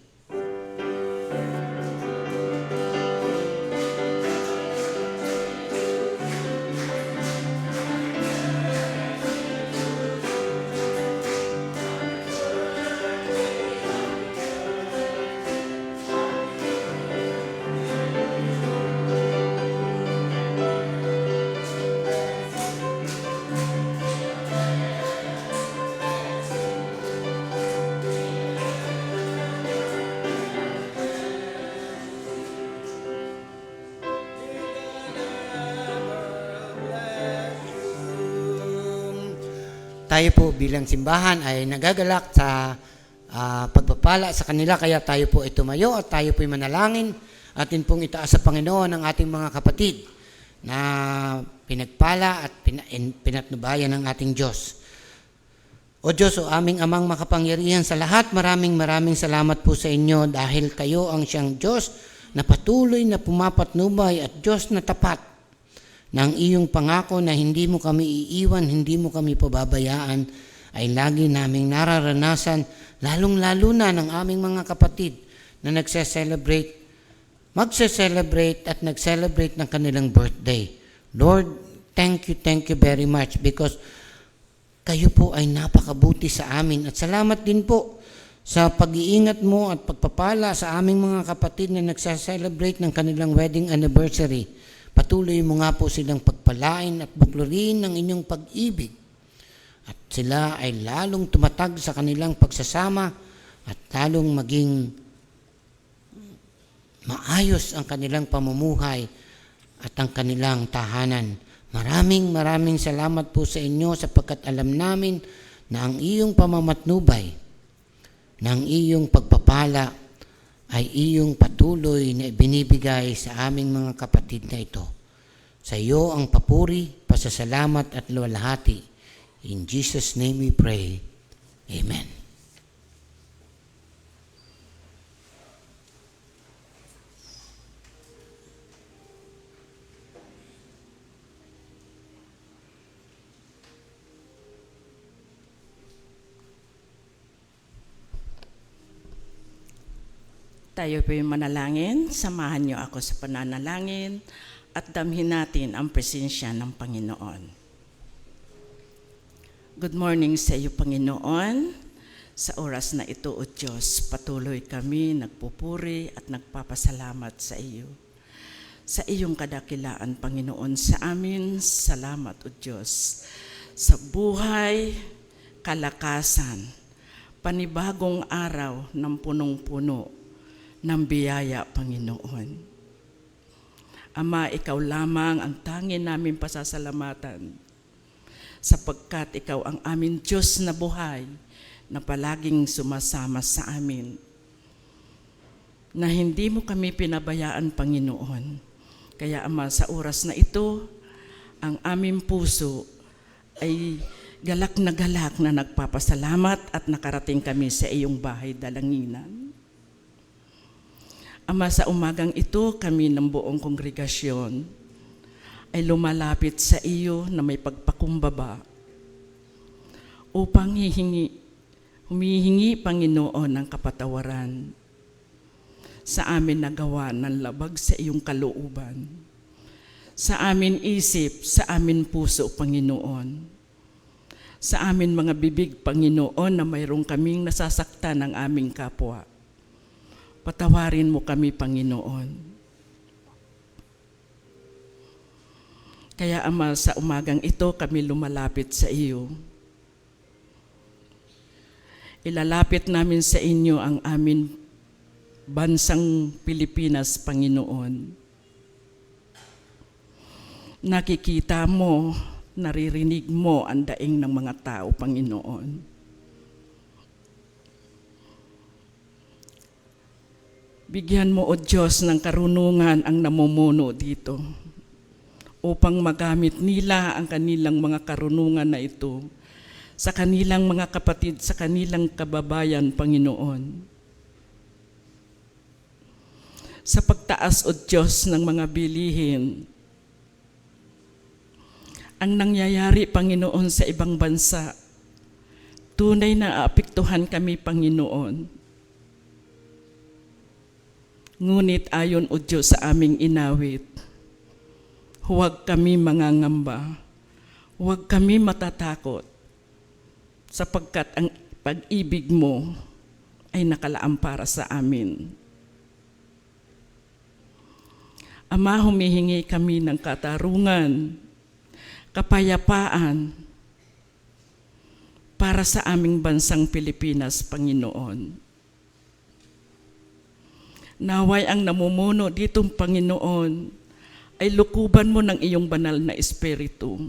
Tayo po bilang simbahan ay nagagalak sa pagpapala sa kanila, kaya tayo po ay tumayo at tayo po ay manalangin. Atin pong itaas sa Panginoon ang ating mga kapatid na pinagpala at pinatnubayan ng ating Diyos. O Diyos, o aming amang makapangyarihan sa lahat, maraming salamat po sa inyo dahil kayo ang siyang Diyos na patuloy na pumapatnubay at Diyos na tapat ng iyong pangako na hindi mo kami iiwan, hindi mo kami pababayaan, ay lagi naming nararanasan, lalong-lalo na ng aming mga kapatid na magse-celebrate at nag-celebrate ng kanilang birthday. Lord, thank you very much because kayo po ay napakabuti sa amin at salamat din po sa pag-iingat mo at pagpapala sa aming mga kapatid na nagse-celebrate ng kanilang wedding anniversary. Patuloy mo nga po silang pagpalain at buklurin ng inyong pag-ibig. At sila ay lalong tumatag sa kanilang pagsasama at lalong maging maayos ang kanilang pamumuhay at ang kanilang tahanan. Maraming salamat po sa inyo sapagkat alam namin na ang iyong pamamatnubay, ng iyong pagpapala, ay iyong patuloy na ibinibigay sa aming mga kapatid na ito. Sa iyo ang papuri, pasasalamat at luwalhati. In Jesus' name we pray. Amen. Tayo po'y manalangin, samahan niyo ako sa pananalangin at damhin natin ang presensya ng Panginoon. Good morning sa iyo, Panginoon. Sa oras na ito, O Diyos, patuloy kami nagpupuri at nagpapasalamat sa iyo. sa iyong kadakilaan, Panginoon. Sa amin, salamat, O Diyos, sa buhay, kalakasan, panibagong araw ng punong-puno ng biyaya, Panginoon. Ama, Ikaw lamang ang tanging namin pasasalamatan sapagkat Ikaw ang aming Diyos na buhay na palaging sumasama sa amin. Na hindi mo kami pinabayaan, Panginoon. Kaya Ama, sa oras na ito, ang aming puso ay galak na nagpapasalamat at nakarating kami sa iyong bahay dalanginan. Ama, sa umagang ito, kami ng buong kongregasyon ay lumalapit sa iyo na may pagpakumbaba upang humihingi, Panginoon, ng kapatawaran sa amin nagawa ng labag sa iyong kalooban, sa amin isip, sa amin puso, Panginoon, sa amin mga bibig, Panginoon, na mayroong kaming nasasaktan ng aming kapwa. Patawarin mo kami, Panginoon. Kaya Ama, sa umagang ito kami lumalapit sa iyo. Ilalapit namin sa inyo ang amin bansang Pilipinas, Panginoon. Nakikita mo, naririnig mo ang daing ng mga tao, Panginoon. Bigyan mo, O Diyos, ng karunungan ang namumuno dito upang magamit nila ang kanilang mga karunungan na ito sa kanilang mga kapatid, sa kanilang kababayan, Panginoon. Sa pagtaas, O Diyos, ng mga bilihin, ang nangyayari, Panginoon, sa ibang bansa, tunay na aapektuhan kami, Panginoon. Ngunit ayon, O Diyos, sa aming inawit, huwag kami mangangamba, huwag kami matatakot, sapagkat ang pag-ibig mo ay nakalaan para sa amin. Ama, humihingi kami ng katarungan, kapayapaan para sa aming bansang Pilipinas, Panginoon. Naway ang namumuno ditong Panginoon ay lukuban mo ng iyong banal na espiritu.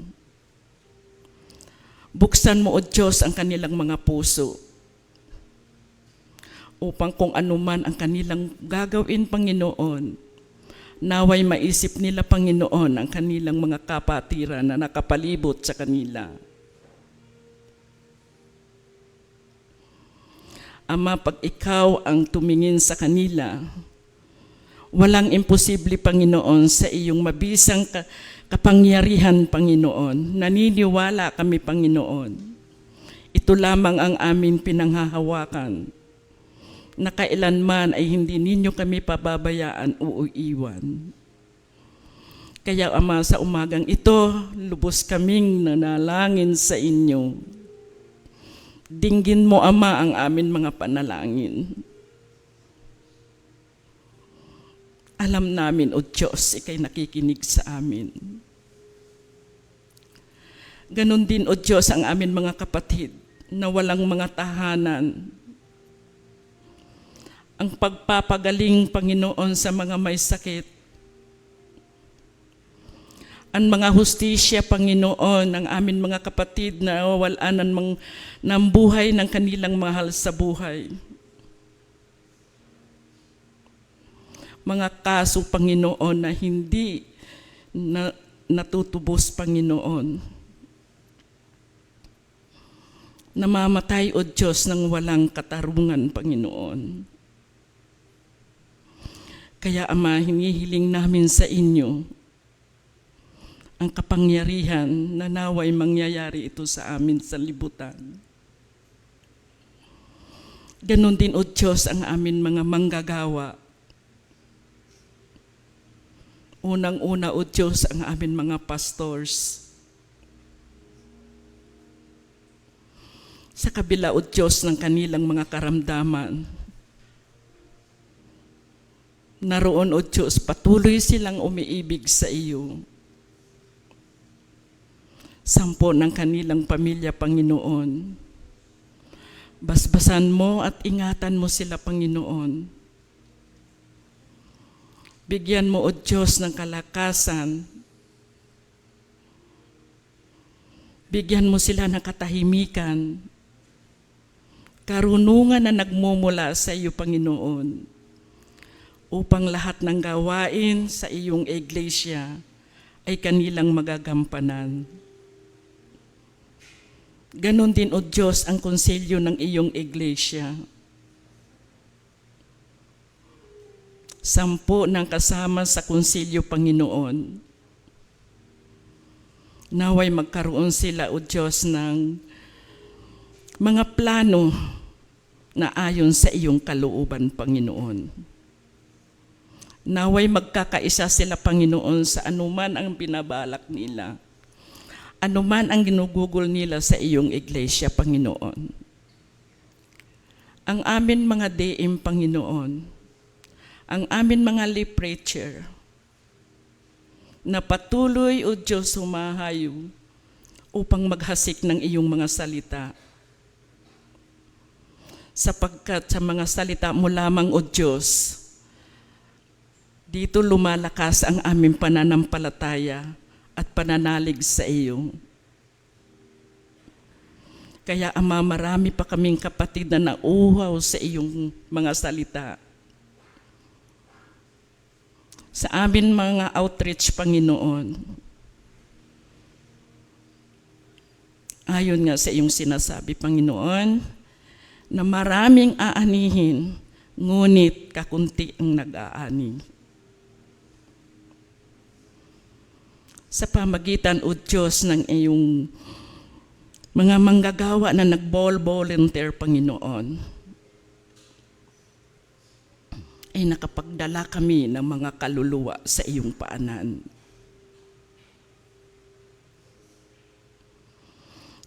Buksan mo, O Diyos, ang kanilang mga puso upang kung anuman ang kanilang gagawin, Panginoon, naway maisip nila, Panginoon, ang kanilang mga kapatiran na nakapalibot sa kanila. Ama, pag ikaw ang tumingin sa kanila, walang imposible, Panginoon, sa iyong mabisang kapangyarihan, Panginoon. Naniniwala kami, Panginoon. Ito lamang ang aming pinanghahawakan, na kailanman ay hindi ninyo kami pababayaan o iiwan. Kaya Ama, sa umagang ito, lubos kaming nanalangin sa inyo. Dinggin mo, Ama, ang amin mga panalangin. Alam namin, O Diyos, ikay nakikinig sa amin. Ganon din, O Diyos, ang amin mga kapatid na walang mga tahanan. Ang pagpapagaling, Panginoon, sa mga may sakit. Ang mga hustisya, Panginoon, ng amin mga kapatid na nawawalan ng buhay ng kanilang mahal sa buhay. Mga kaso, Panginoon, na hindi natutubos, Panginoon. Namamatay, O Diyos, ng walang katarungan, Panginoon. Kaya Ama, hinihiling namin sa inyo ang kapangyarihan na naway mangyayari ito sa amin sa libutan. Ganon din, O Diyos, ang amin mga manggagawa. Unang-una, O Diyos, ang amin mga pastors. Sa kabila, O Diyos, ng kanilang mga karamdaman, Naroon, O Diyos, patuloy silang umiibig sa iyo. Sampo ng kanilang pamilya, Panginoon. Basbasan mo at ingatan mo sila, Panginoon. Bigyan mo, O Diyos, ng kalakasan. Bigyan mo sila ng katahimikan, karunungan na nagmumula sa iyo, Panginoon, upang lahat ng gawain sa iyong iglesia ay kanilang magagampanan. Ganon din, O Diyos, ang konselyo ng iyong iglesia. 10 ng kasama sa konselyo, Panginoon. Naway magkaroon sila, O Diyos, ng mga plano na ayon sa iyong kalooban, Panginoon. Naway magkakaisa sila, Panginoon, sa anuman ang binabalak nila, anuman ang ginugugol nila sa iyong iglesia, Panginoon. Ang amin mga deim, Panginoon, ang amin mga lay preacher, na patuloy, O Diyos, humahayo upang maghasik ng iyong mga salita. Sapagkat sa mga salita mo lamang, O Diyos, dito lumalakas ang aming pananampalataya at pananalig sa iyo. Kaya, Ama, marami pa kaming kapatid na nauhaw sa iyong mga salita. Sa amin mga outreach, Panginoon, ayon nga sa iyong sinasabi, Panginoon, na maraming aanihin, ngunit kakunti ang nag-aani. Sa pamagitan, O Diyos, ng iyong mga manggagawa na nag-volunteer, Panginoon, ay nakapagdala kami ng mga kaluluwa sa iyong paanan.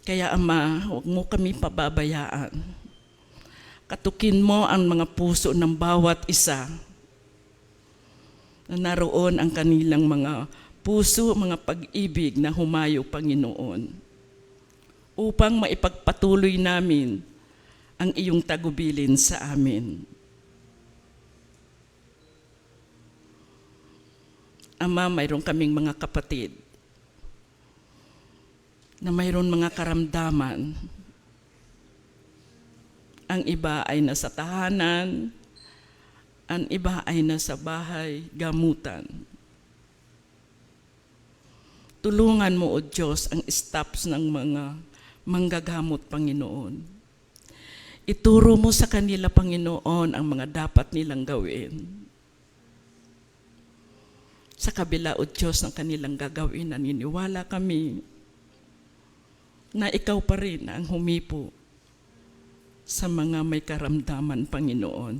Kaya, Ama, huwag mo kami pababayaan. Katukin mo ang mga puso ng bawat isa na naroon ang kanilang mga puso, mga pag-ibig na humayo, Panginoon, upang maipagpatuloy namin ang iyong tagubilin sa amin. Ama, mayroon kaming mga kapatid na mayroon mga karamdaman. Ang iba ay nasa tahanan, ang iba ay nasa bahay, gamutan. Tulungan mo, O Diyos, ang staffs ng mga manggagamot, Panginoon. Ituro mo sa kanila, Panginoon, ang mga dapat nilang gawin. Sa kabila, O Diyos, ng kanilang gagawin, naniniwala kami na ikaw pa rin ang humipo sa mga may karamdaman, Panginoon.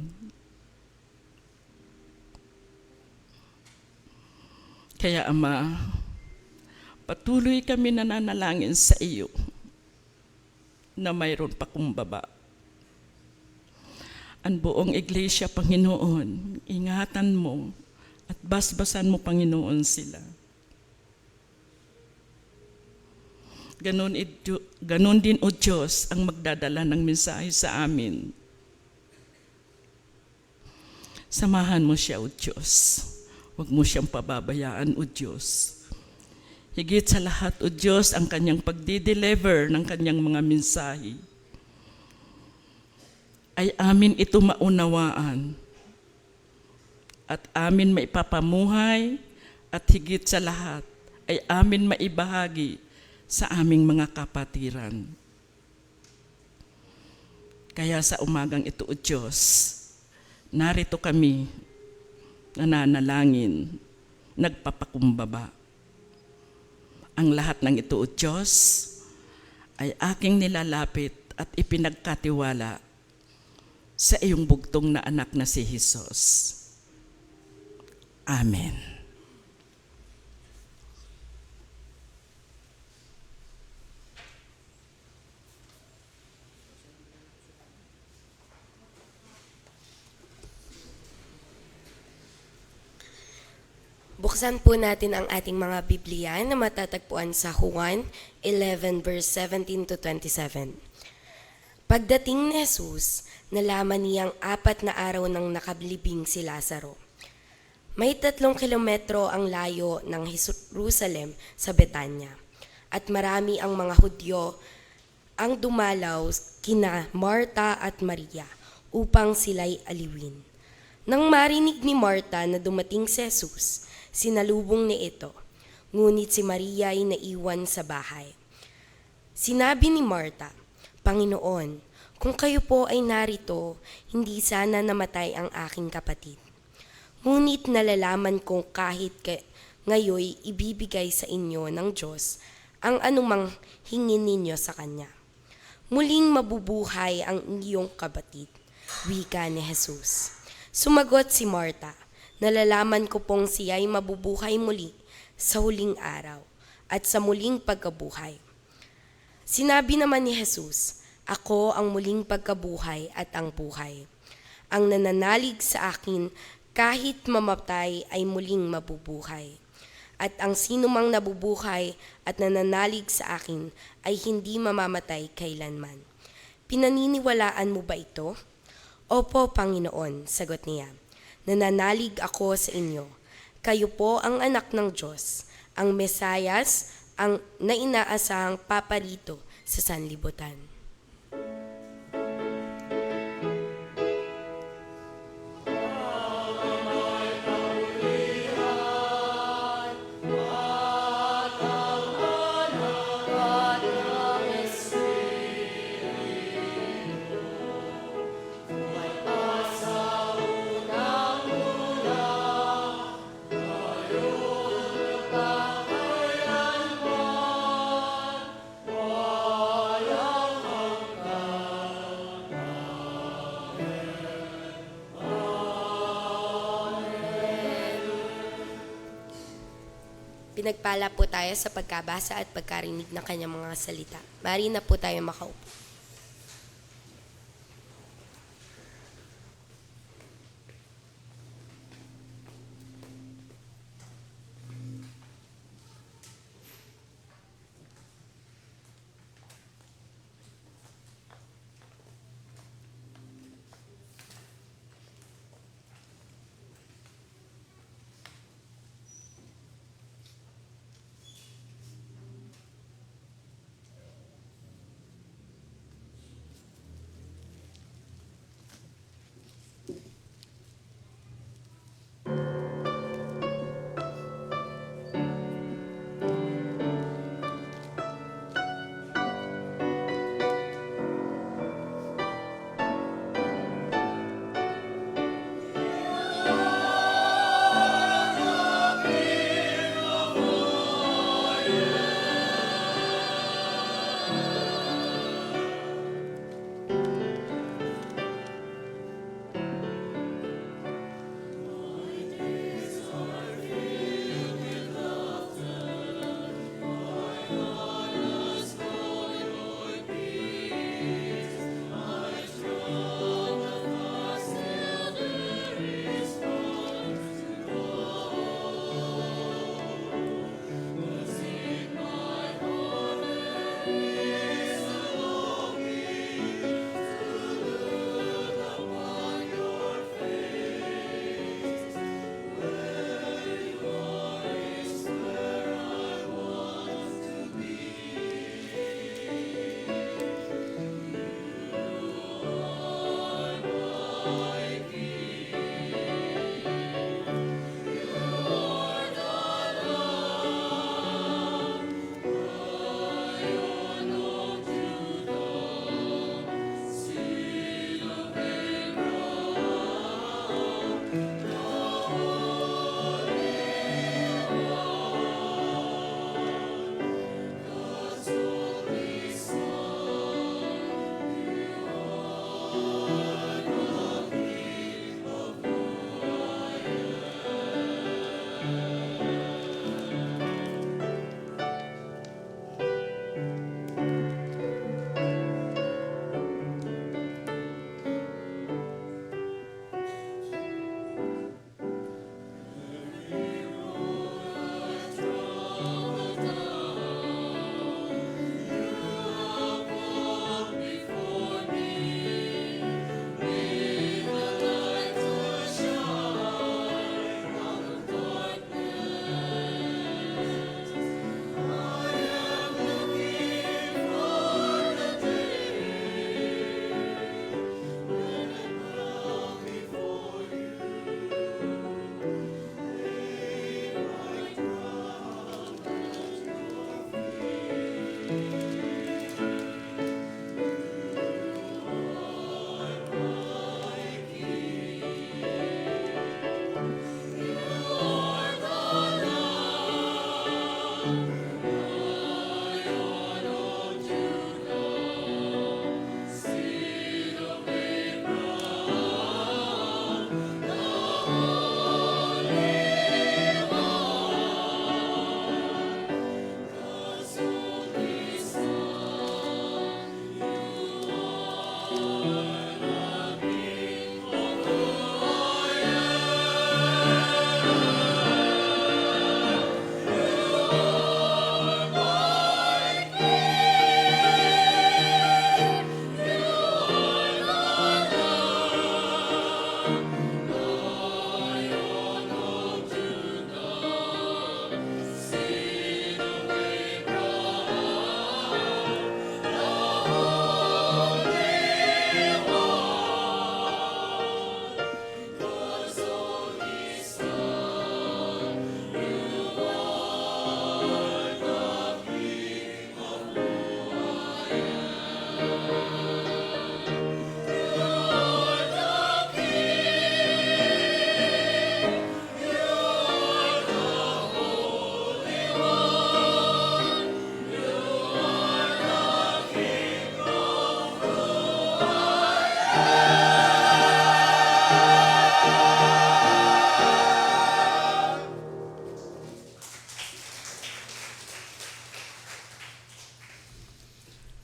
Kaya, Ama, patuloy kami nananalangin sa iyo na mayroon pa kumbaba. Ang buong iglesia, Panginoon, ingatan mo at basbasan mo, Panginoon, sila. Ganon din, O Diyos, ang magdadala ng mensahe sa amin. Samahan mo siya, O Diyos. Huwag mo siyang pababayaan, O Diyos. Higit sa lahat, O Diyos, ang kanyang pagdi-deliver ng kanyang mga mensahe ay amin ito maunawaan at amin maipapamuhay at higit sa lahat ay amin maibahagi sa aming mga kapatiran. Kaya sa umagang ito, O Diyos, narito kami nananalangin, nagpapakumbaba. Ang lahat ng ito, O Diyos, ay aking nilalapit at ipinagkatiwala sa iyong bugtong na anak na si Jesus. Amen. Buksan po natin ang ating mga Biblia na matatagpuan sa Juan 11 verse 17 to 27. Pagdating ni Jesus, nalaman niyang 4 na araw nang nakablibing si Lazaro. May 3 kilometro ang layo ng Jerusalem sa Betanya, at marami ang mga Hudyo ang dumalaw kina Marta at Maria upang sila'y aliwin. Nang marinig ni Marta na dumating si Jesus, sinalubong ni ito, ngunit si Maria ay naiwan sa bahay. Sinabi ni Marta, "Panginoon, kung kayo po ay narito, hindi sana namatay ang aking kapatid. Ngunit nalalaman kong kahit ngayoy ibibigay sa inyo ng Diyos ang anumang hingin ninyo sa Kanya. Muling mabubuhay ang iyong kapatid," wika ni Jesus. Sumagot si Marta, "Nalalaman ko pong siya'y mabubuhay muli sa huling araw at sa muling pagkabuhay." Sinabi naman ni Jesus, "Ako ang muling pagkabuhay at ang buhay. Ang nananalig sa akin kahit mamatay ay muling mabubuhay. At ang sinumang nabubuhay at nananalig sa akin ay hindi mamamatay kailanman. Pinaniniwalaan mo ba ito?" "Opo, Panginoon," sagot niya. "Nananalig ako sa inyo. Kayo po ang anak ng Diyos, ang Mesayas, ang na inaasahang paparito sa sanlibutan." Pinagpala po tayo sa pagkabasa at pagkarinig ng kanyang mga salita. Mari na po tayo makaupo.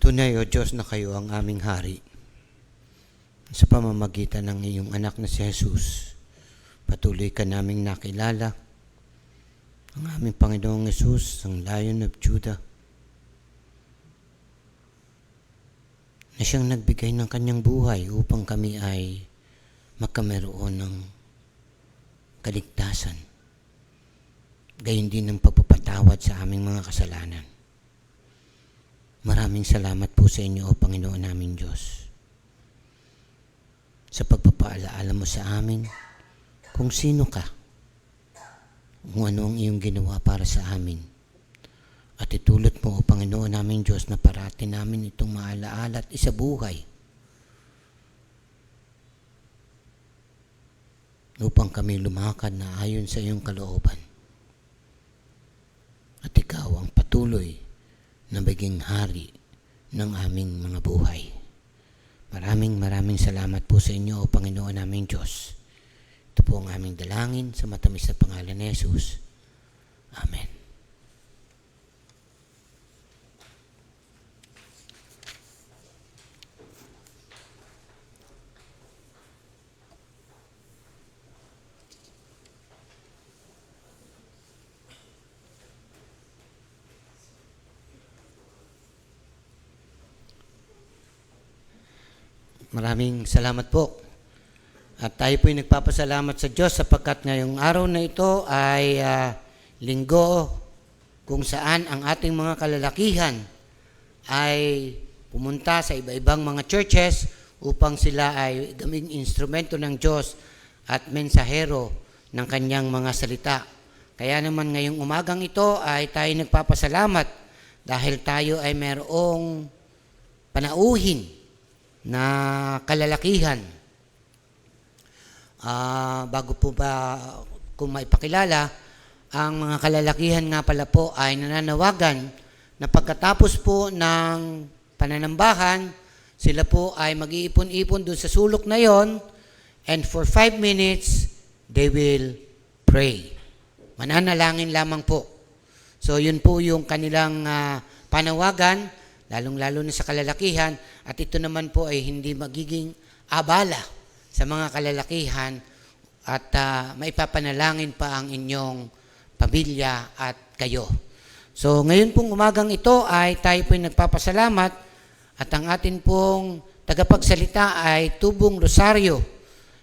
Tunay, O Diyos, na kayo ang aming hari. Sa pamamagitan ng iyong anak na si Jesus, patuloy ka naming nakilala. Ang aming Panginoong Jesus, ang Lion of Judah, na siyang nagbigay ng kanyang buhay upang kami ay magkameroon ng kaligtasan. Gayon din ang pagpapatawad sa aming mga kasalanan. Maraming salamat po sa inyo, O Panginoon naming Diyos, sa pagpapaalaala mo sa amin kung sino ka, kung ano ang iyong ginawa para sa amin. At itulot mo, O Panginoon naming Diyos, na parati namin itong maalaala at isabuhay upang kami lumakad na ayon sa iyong kalooban. At ikaw ang patuloy na maging hari ng aming mga buhay. Maraming salamat po sa inyo, O Panginoon naming Diyos. Ito po ang aming dalangin sa matamis na pangalan ni Jesus. Amen. Maraming salamat po. At tayo po'y nagpapasalamat sa Diyos sapagkat ngayong araw na ito ay linggo kung saan ang ating mga kalalakihan ay pumunta sa iba-ibang mga churches upang sila ay gawing instrumento ng Diyos at mensahero ng kanyang mga salita. Kaya naman ngayong umagang ito ay tayo nagpapasalamat dahil tayo ay mayroong panauhin na kalalakihan. Bago po ba kung maipakilala, ang mga kalalakihan nga pala po ay nananawagan na pagkatapos po ng pananambahan, sila po ay mag-iipon-ipon doon sa sulok na yon, and for 5 minutes, they will pray. Mananalangin lamang po. So yun po yung kanilang panawagan, lalong-lalo na sa kalalakihan, at ito naman po ay hindi magiging abala sa mga kalalakihan at maipapanalangin pa ang inyong pamilya at kayo. So ngayon pong umagang ito ay tayo po'y nagpapasalamat at ang atin pong tagapagsalita ay Tubong Rosario.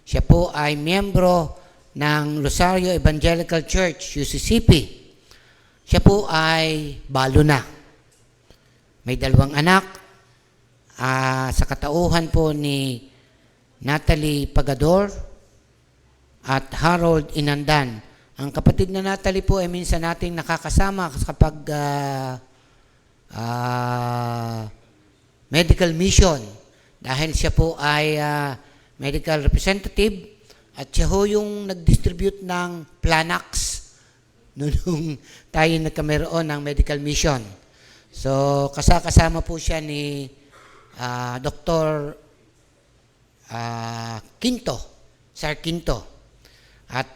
Siya po ay miyembro ng Rosario Evangelical Church, UCCP. Siya po ay balo na. May 2 anak, sa katauhan po ni Natalie Pagador at Harold Inandan. Ang kapatid na Natalie po ay minsan nating nakakasama kapag medical mission dahil siya po ay medical representative at siya ho yung nag-distribute ng Planax nung tayo nagkameroon ng medical mission. So, kasama po siya ni Dr. Quinto, Sir Quinto. At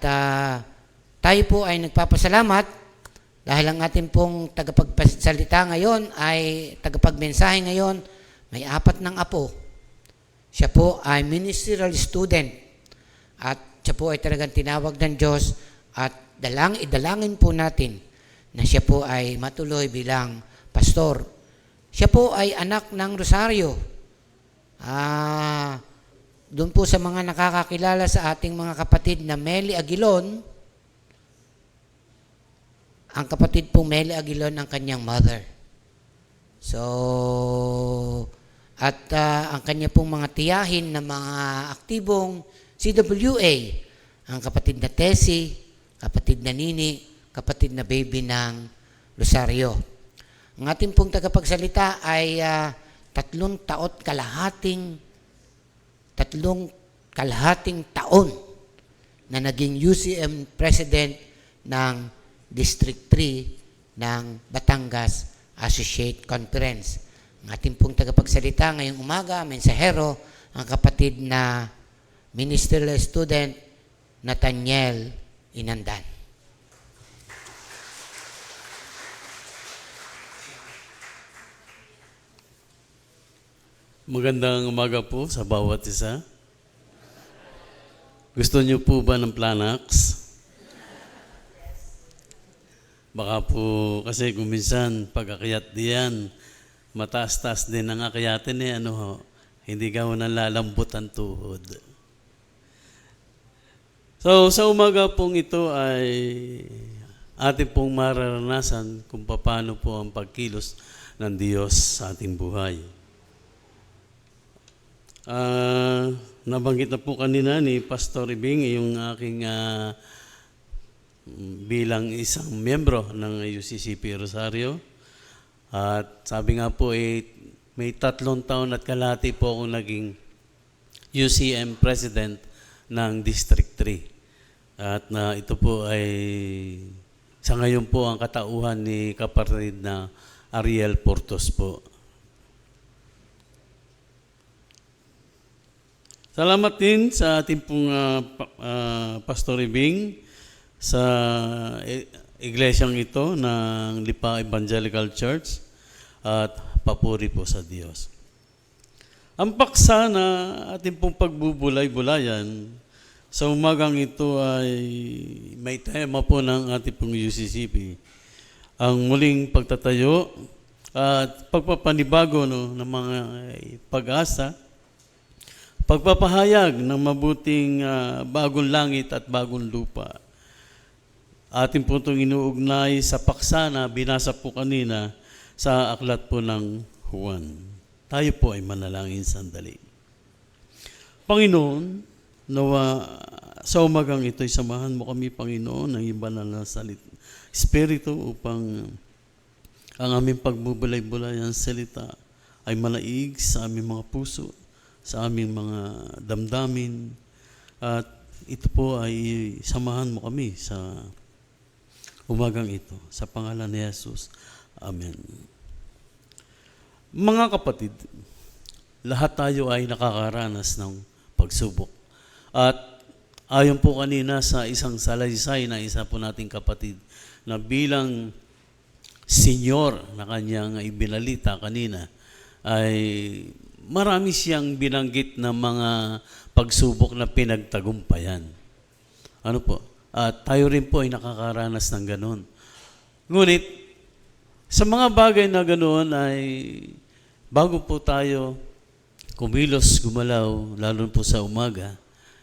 tayo po ay nagpapasalamat dahil ang ating pong tagapagsalita ngayon ay tagapagmensahe ngayon, may 4 ng apo. Siya po ay ministerial student at siya po ay talagang tinawag ng Diyos at idalangin po natin na siya po ay matuloy bilang pastor. Siya po ay anak ng Rosario. Doon po sa mga nakakakilala sa ating mga kapatid na Meli Aguilon, ang kapatid pong Meli Aguilon ang kanyang mother. So, at ang kanya pong mga tiyahin na mga aktibong CWA, ang kapatid na Tessie, kapatid na Nini, kapatid na baby ng Rosario. Ang ating pong tagapagsalita ay 3 kalahating taon na naging UCM President ng District 3 ng Batangas Associate Conference. Ang ating pong tagapagsalita ngayong umaga, mensahero, ang kapatid na ministerial student Nathaniel Inandan. Magandang umaga po sa bawat isa. Gusto niyo po ba ng Planax? Baka po kasi kung minsan pag-akyat diyan, mataas-taas din ang akyatin hindi ka mo nalalambot ang tuhod. So sa umaga pong ito ay ating pong mararanasan kung paano po ang pagkilos ng Diyos sa ating buhay. Nabanggit na po kanina ni Pastor Ibing yung aking bilang isang miyembro ng UCCP Rosario. At sabi nga po, may 3 taon at kalahati po akong naging UCM President ng District 3. At ito po ay sa ngayon po ang katauhan ni kapatid na Ariel Portos po. Salamat din sa ating pong Pastor Ibing sa iglesyang ito ng Lipa Evangelical Church at papuri po sa Diyos. Ang paksa na ating pong pagbubulay-bulayan sa umagang ito ay may tema po ng ating pong UCCP. Ang muling pagtatayo at pagpapanibago ng mga pag-asa, pagpapahayag ng mabuting bagong langit at bagong lupa. Ating po itong inuugnay sa paksa na binasa po kanina sa aklat po ng Juan. Tayo po ay manalangin sandali. Panginoon, nawa sa umagang ito'y samahan mo kami, Panginoon, ng iba na salita. Espiritu upang ang aming pagbubulay-bulay ang salita ay malaig sa aming mga puso, sa aming mga damdamin, at ito po ay samahan mo kami sa umagang ito. Sa pangalan ni Jesus. Amen. Mga kapatid, lahat tayo ay nakakaranas ng pagsubok. At ayon po kanina sa isang salaysay na isa po nating kapatid na bilang senyor na kanyang ibinalita kanina ay marami siyang binanggit na mga pagsubok na pinagtagumpayan. Ano po? At tayo rin po ay nakakaranas ng ganun. Ngunit, sa mga bagay na ganun ay bago po tayo kumilos, gumalaw, lalo po sa umaga,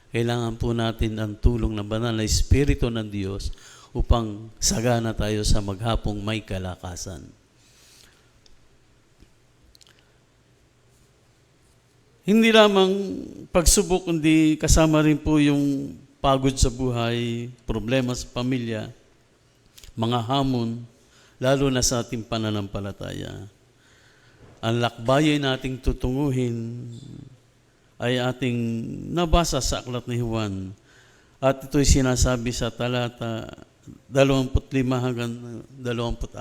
kailangan po natin ang tulong ng banal na Espiritu ng Diyos upang sagana tayo sa maghapong may kalakasan. Hindi lamang pagsubok, kundi kasama rin po yung pagod sa buhay, problema sa pamilya, mga hamon, lalo na sa ating pananampalataya. Ang lakbayin nating tutunguhin ay ating nabasa sa aklat ni Juan. At ito'y sinasabi sa talata 25 hanggang 26.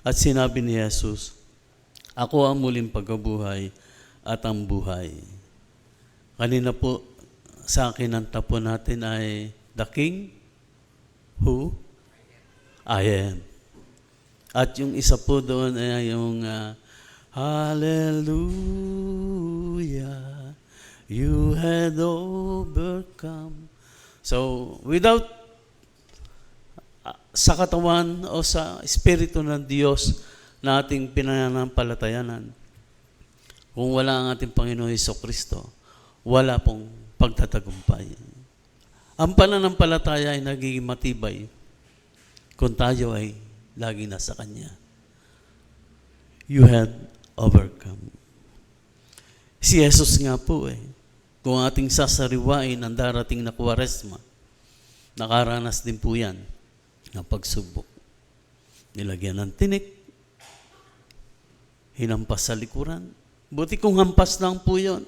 At sinabi ni Jesus, ako ang muling pagkabuhay at ang buhay. Kanina po sa akin ang tapo natin ay the King who I am. At yung isa po doon ay yung Hallelujah, you had overcome. So, without sa katawan o sa Espiritu ng Diyos na ating pinanampalatayanan, kung wala ang ating Panginoon Jesucristo, wala pong pagtatagumpay. Ang pananampalataya ay nagiging matibay kung tayo ay lagi nasa Kanya. You had overcome. Si Jesus nga po kung ating sasariwain ang darating na Kwaresma, nakaranas din po yan ng pagsubok. Nilagyan ng tinik, hinampas sa likuran. Buti kung hampas lang po yun.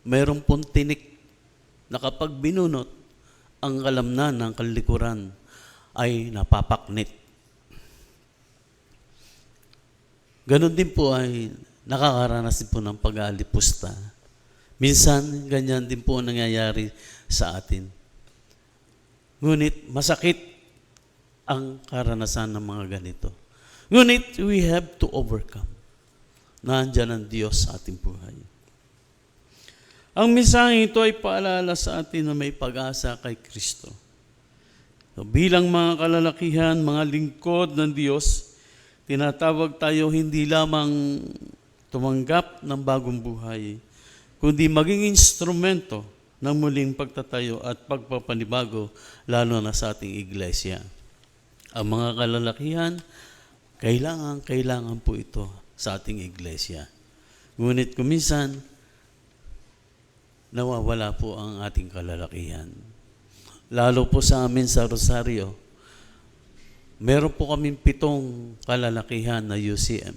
Mayroon pong tinik na kapag binunot, ang kalamnan ng kalikuran ay napapaknit. Ganon din po ay nakakaranas din po ng pag-aalipusta. Minsan, ganyan din po ang nangyayari sa atin. Ngunit, masakit ang karanasan ng mga ganito. Ngunit, we have to overcome. Nandiyan ang Diyos sa ating buhay. Ang mensahe ito ay paalala sa atin na may pag-asa kay Kristo. So, bilang mga kalalakihan, mga lingkod ng Diyos, tinatawag tayo hindi lamang tumanggap ng bagong buhay, kundi maging instrumento ng muling pagtatayo at pagpapanibago, lalo na sa ating iglesia. Ang mga kalalakihan, kailangan po ito sa ating iglesia. Ngunit kuminsan, nawawala po ang ating kalalakihan. Lalo po sa amin sa Rosario, meron po kaming 7 kalalakihan na UCM.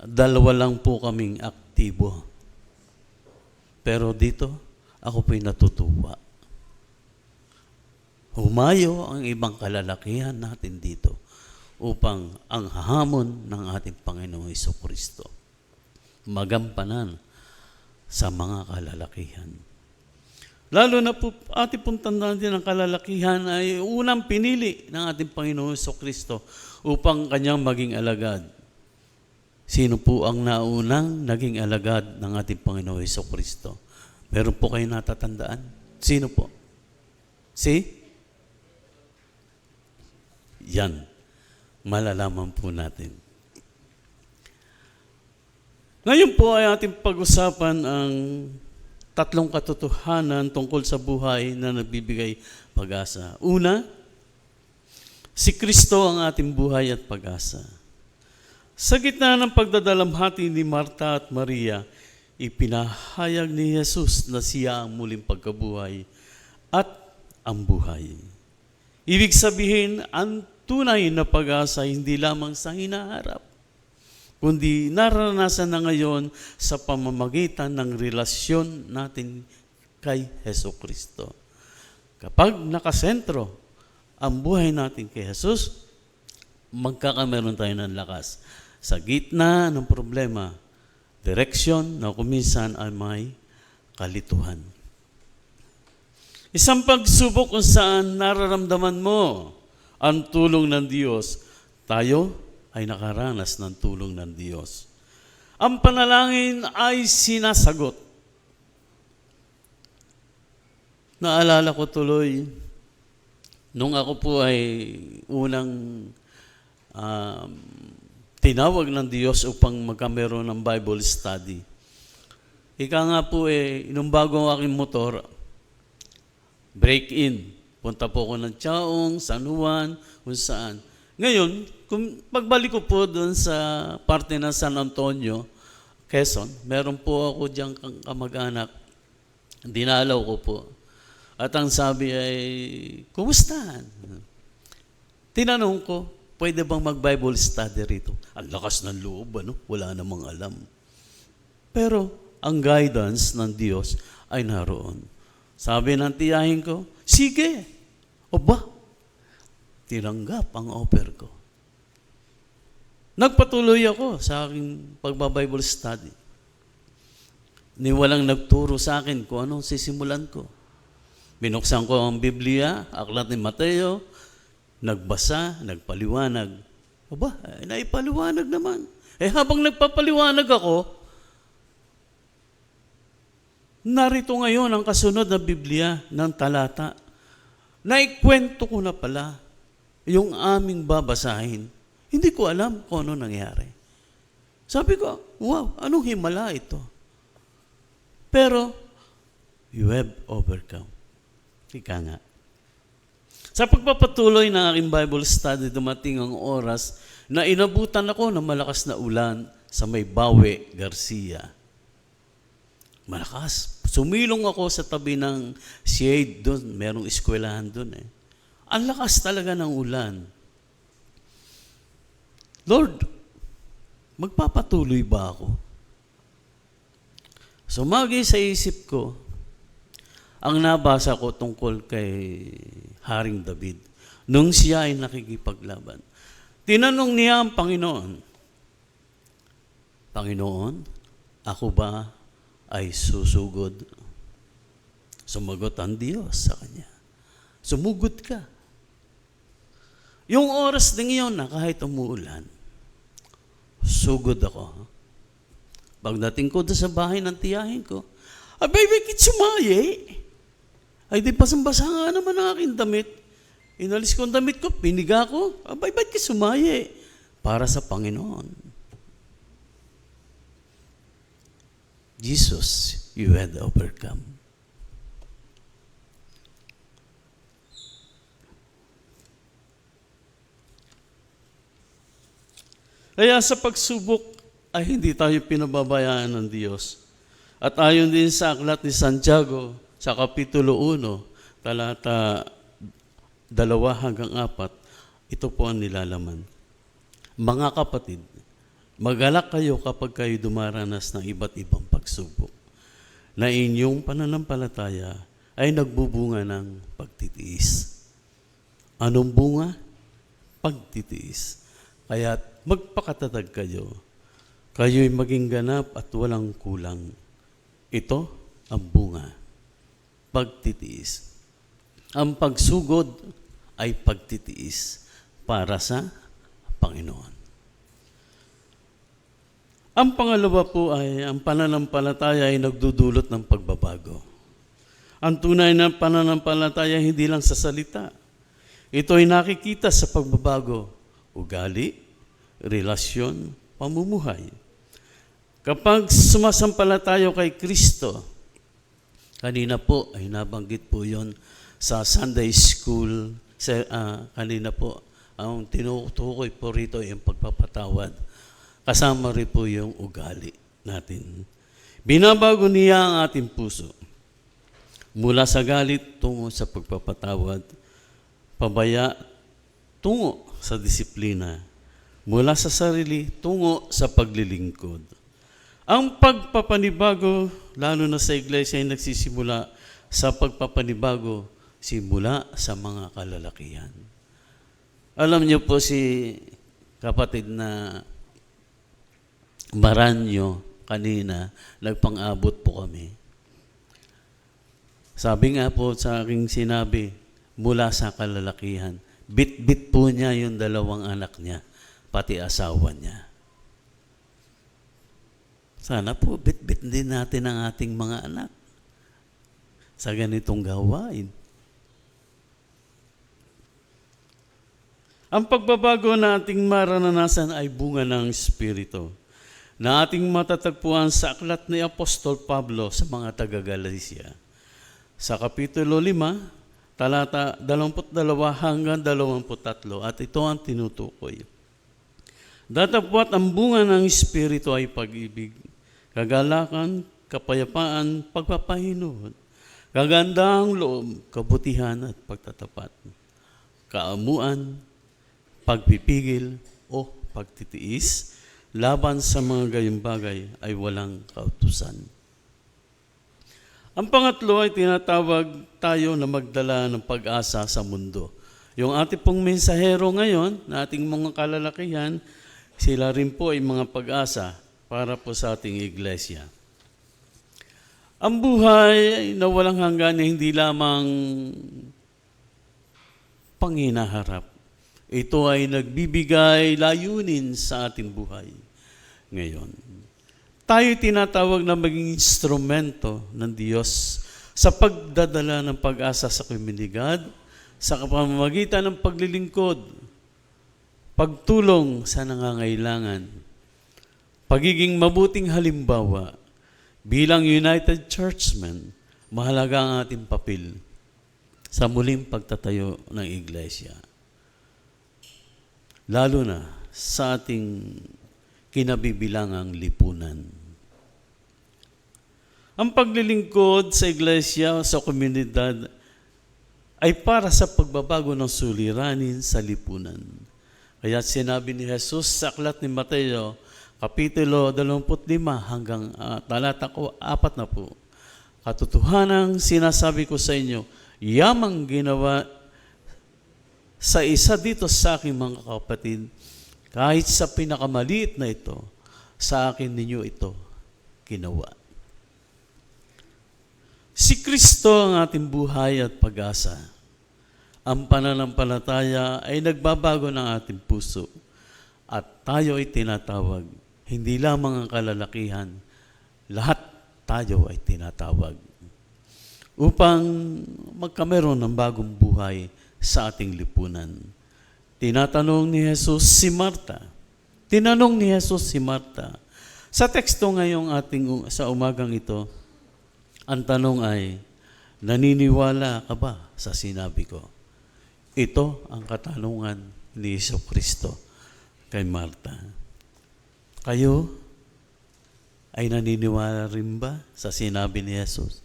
2 lang po kaming aktibo. Pero dito, ako po'y natutuwa. Humayo ang ibang kalalakihan natin dito upang ang hamon ng ating Panginoong Jesucristo magampanan sa mga kalalakihan. Lalo na po ating pong tandaan din ang kalalakihan ay unang pinili ng ating Panginoong Jesucristo upang kanyang maging alagad. Sino po ang naunang naging alagad ng ating Panginoong Jesucristo? Meron po kayo natatandaan? Sino po? Yan. Malalaman po natin. Ngayon po ay ating pag-usapan ang 3 katotohanan tungkol sa buhay na nagbibigay pag-asa. Una, si Kristo ang ating buhay at pag-asa. Sa gitna ng pagdadalamhati ni Marta at Maria, ipinahayag ni Jesus na siya ang muling pagkabuhay at ang buhay. Ibig sabihin, ang tunay na pag-asa hindi lamang sa hinaharap, kundi naranasan na ngayon sa pamamagitan ng relasyon natin kay Jesucristo. Kapag nakasentro ang buhay natin kay Jesus, magkakameron tayo ng lakas. Sa gitna ng problema, direksyon na kuminsan ay may kalituhan. Isang pagsubok kung saan nararamdaman mo ang tulong ng Diyos, tayo ay nakaranas ng tulong ng Diyos. Ang panalangin ay sinasagot. Naalala ko tuloy, nung ako po ay unang tinawag ng Diyos upang magkameron ng Bible study. Ika nga po nung bago ang aking motor, break-in. Punta po ako ng Chaong, San Juan, kung saan. Ngayon, kung pagbalik ko po doon sa parte ng San Antonio, Quezon, meron po ako diyang kamag-anak. Dinalaw ko po. At ang sabi ay, kumusta? Tinanong ko, pwede bang mag-Bible study rito? Ang lakas ng loob, wala namang alam. Pero ang guidance ng Diyos ay naroon. Sabi ng tiyahin ko, sige, Aba, tinanggap ang offer ko. Nagpatuloy ako sa aking pagbabible study. Ni walang nagturo sa akin kung anong sisimulan ko. Binuksan ko ang Biblia, aklat ni Mateo, nagbasa, nagpaliwanag. Aba, naipaliwanag naman. Habang nagpapaliwanag ako, narito ngayon ang kasunod na Biblia ng talata. Naikwento ko na pala yung aming babasahin. Hindi ko alam kung ano nangyari. Sabi ko, wow, anong himala ito? Pero, you have overcome. Ika nga. Sa pagpapatuloy ng aking Bible study, dumating ang oras na inabutan ako ng malakas na ulan sa may Bawe, Garcia. Malakas. Sumilong ako sa tabi ng shade doon. Merong eskwelahan doon eh. Ang lakas talaga ng ulan. Lord, magpapatuloy ba ako? Sumagi sa isip ko, ang nabasa ko tungkol kay Haring David, nung siya ay nakikipaglaban. Tinanong niya ang Panginoon, Panginoon, ako ba ay susugod? Sumagot ang Diyos sa kanya, sumugod ka. Yung oras din iyon na kahit umuulan, sugod ako. Pagdating ko doon sa bahay ng tiyahin ko, abay, bakit sumayi? Ay, di basang-basa nga naman ang aking damit. Inalis ko ang damit ko, piniga ko, abay, bakit sumayi? Para sa Panginoon. Jesus, you had overcome. Kaya sa pagsubok ay hindi tayo pinababayaan ng Diyos. At ayon din sa aklat ni Santiago sa Kapitulo 1, talata 2 hanggang 4, ito po ang nilalaman. Mga kapatid, magalak kayo kapag kayo dumaranas ng iba't ibang pagsubok, na inyong pananampalataya ay nagbubunga ng pagtitiis. Anong bunga? Pagtitiis. Kaya magpakatatag kayo. Kayo'y maging ganap at walang kulang. Ito ang bunga. Pagtitiis. Ang pagsugod ay pagtitiis para sa Panginoon. Ang pangalawa po ay ang pananampalataya ay nagdudulot ng pagbabago. Ang tunay na pananampalataya hindi lang sa salita. Ito ay nakikita sa pagbabago, ugali, relasyon, pamumuhay. Kapag sumasampalataya kay Kristo, kanina po ay nabanggit po yon sa Sunday School, kanina po, ang tinutukoy po rito ay ang pagpapatawad. Kasama rin po yung ugali natin. Binabago niya ang ating puso. Mula sa galit tungo sa pagpapatawad, pabaya tungo sa disiplina, mula sa sarili tungo sa paglilingkod. Ang pagpapanibago, lalo na sa iglesia, ay nagsisimula sa pagpapanibago simula sa mga kalalakihan. Alam niyo po si kapatid na Maranyo, kanina, nagpang-abot po kami. Sabi nga po sa aking sinabi, mula sa kalalakihan, bit-bit po niya yung 2 anak niya, pati asawa niya. Sana po, bit-bit din natin ang ating mga anak sa ganitong gawain. Ang pagbabago na ating maranasan ay bunga ng Espiritu na ating matatagpuan sa aklat ni Apostol Pablo sa mga taga-Galacia. Sa Kapitulo 5, talata 22 hanggang 23, at ito ang tinutukoy. Datapwat ang bunga ng Espiritu ay pag-ibig, kagalakan, kapayapaan, pagpapahinahon, kagandahang loob, kabutihan at pagtatapat, kaamuan, pagpipigil o pagtitiis, laban sa mga gayong bagay ay walang kautusan. Ang pangatlo ay tinatawag tayo na magdala ng pag-asa sa mundo. Yung ating pong mensahero ngayon, na ating mga kalalakihan, sila rin po ay mga pag-asa para po sa ating iglesia. Ang buhay ay na walang hanggan na hindi lamang panghinaharap. Ito ay nagbibigay layunin sa ating buhay ngayon. Tayo tinatawag na maging instrumento ng Diyos sa pagdadala ng pag-asa sa komunidad, sa pamamagitan ng paglilingkod, pagtulong sa nangangailangan, pagiging mabuting halimbawa. Bilang United Churchmen, mahalaga ang ating papel sa muling pagtatayo ng iglesia. Lalo na sa ating kinabibilangang lipunan. Ang paglilingkod sa iglesia, sa komunidad, ay para sa pagbabago ng suliranin sa lipunan. Kaya sinabi ni Jesus sa aklat ni Mateo, Kapitulo 25 hanggang talata 4 na po. Katotohanang sinasabi ko sa inyo, yamang ginawa sa isa dito sa aking mga kapatid, kahit sa pinakamaliit na ito, sa akin ninyo ito ginawa. Si Kristo ang ating buhay at pag-asa. Ang pananampalataya ay nagbabago ng ating puso at tayo ay tinatawag. Hindi lamang ang kalalakihan, lahat tayo ay tinatawag upang magkameron ng bagong buhay sa ating lipunan. Tinatanong ni Jesus si Marta. Tinanong ni Jesus si Marta. Sa teksto ngayong sa umagang ito, ang tanong ay, naniniwala ka ba sa sinabi ko? Ito ang katanungan ni Jesucristo kay Marta. Kayo ay naniniwala rin ba sa sinabi ni Jesus?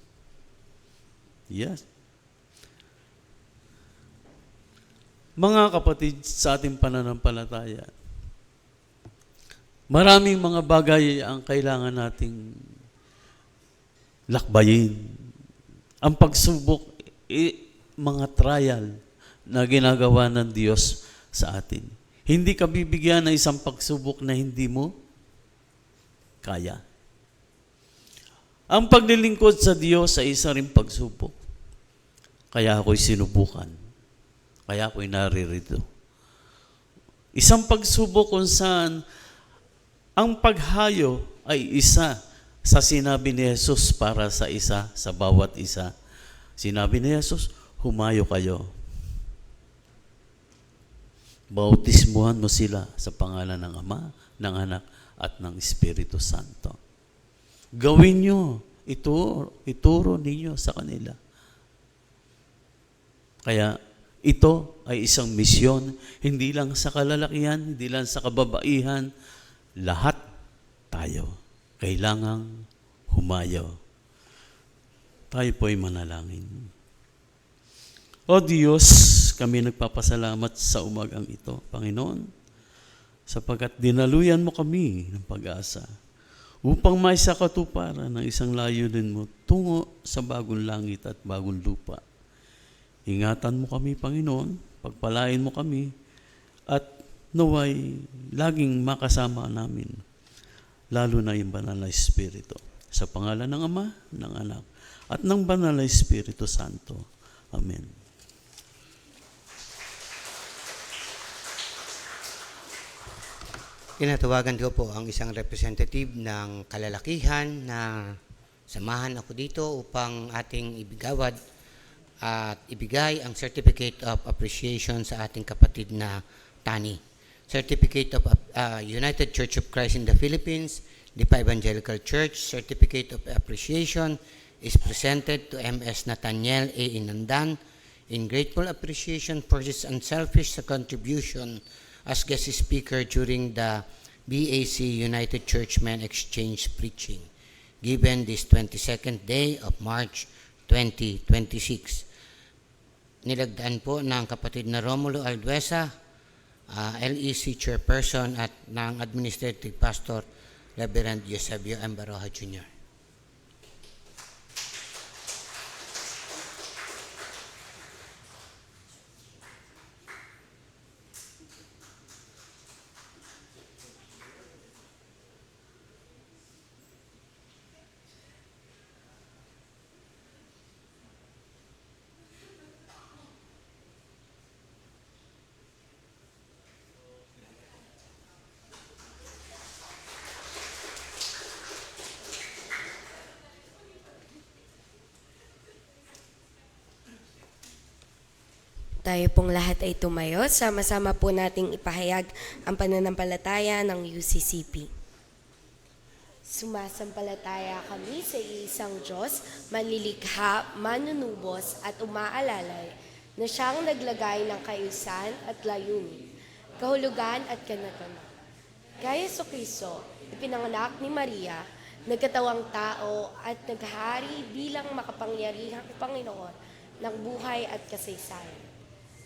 Yes. Mga kapatid sa ating pananampalataya, maraming mga bagay ang kailangan nating lakbayin. Ang pagsubok, mga trial na ginagawa ng Diyos sa atin. Hindi ka bibigyan ng isang pagsubok na hindi mo kaya. Ang paglilingkod sa Diyos ay isa rin pagsubok. Kaya ako'y sinubukan. Kaya ako'y naririto. Isang pagsubok kung saan ang paghayo ay isa sa sinabi ni Jesus para sa isa, sa bawat isa. Sinabi ni Jesus, humayo kayo. Bautismuhan mo sila sa pangalan ng Ama, ng Anak, at ng Espiritu Santo. Gawin nyo, ituro ninyo sa kanila. Kaya ito ay isang misyon, hindi lang sa kalalakihan, hindi lang sa kababaihan, lahat tayo kailangang humayo. Tayo po ay manalangin. O Diyos, kami nagpapasalamat sa umagang ito, Panginoon, sapagkat dinaluyan mo kami ng pag-asa upang may sakatuparan ng isang layunin mo tungo sa bagong langit at bagong lupa. Ingatan mo kami, Panginoon, pagpalain mo kami, at naway laging makasama namin, lalo na yung Banal na Espiritu. Sa pangalan ng Ama, ng Anak, at ng Banal na Espiritu Santo. Amen. Tinatawagan ko po ang isang representative ng kalalakihan na samahan ako dito upang ating ibigawad at ibigay ang Certificate of Appreciation sa ating kapatid na Tani. Certificate of United Church of Christ in the Philippines, Lipa Evangelical Church, Certificate of Appreciation is presented to MS Nathaniel A. Inandan in grateful appreciation for his unselfish contribution as guest speaker during the BAC United Churchmen Exchange preaching, given this 22nd day of March 2026. Nilagdaan po ng kapatid na Romulo Alduesa, LEC Chairperson at ng Administrative Pastor Reverend Eusebio M. Baroja Jr. Tayo pong lahat ay tumayo. Sama-sama po nating ipahayag ang pananampalataya ng UCCP. Sumasampalataya kami sa isang Diyos, manlilikha, manunubos at umaalalay na siyang naglagay ng kaayusan at layunin, kahulugan at kanatanan. Kay Jesucristo, ipinanganak ni Maria, nagkatawang tao at naghari bilang makapangyarihang Panginoon ng buhay at kasaysayan.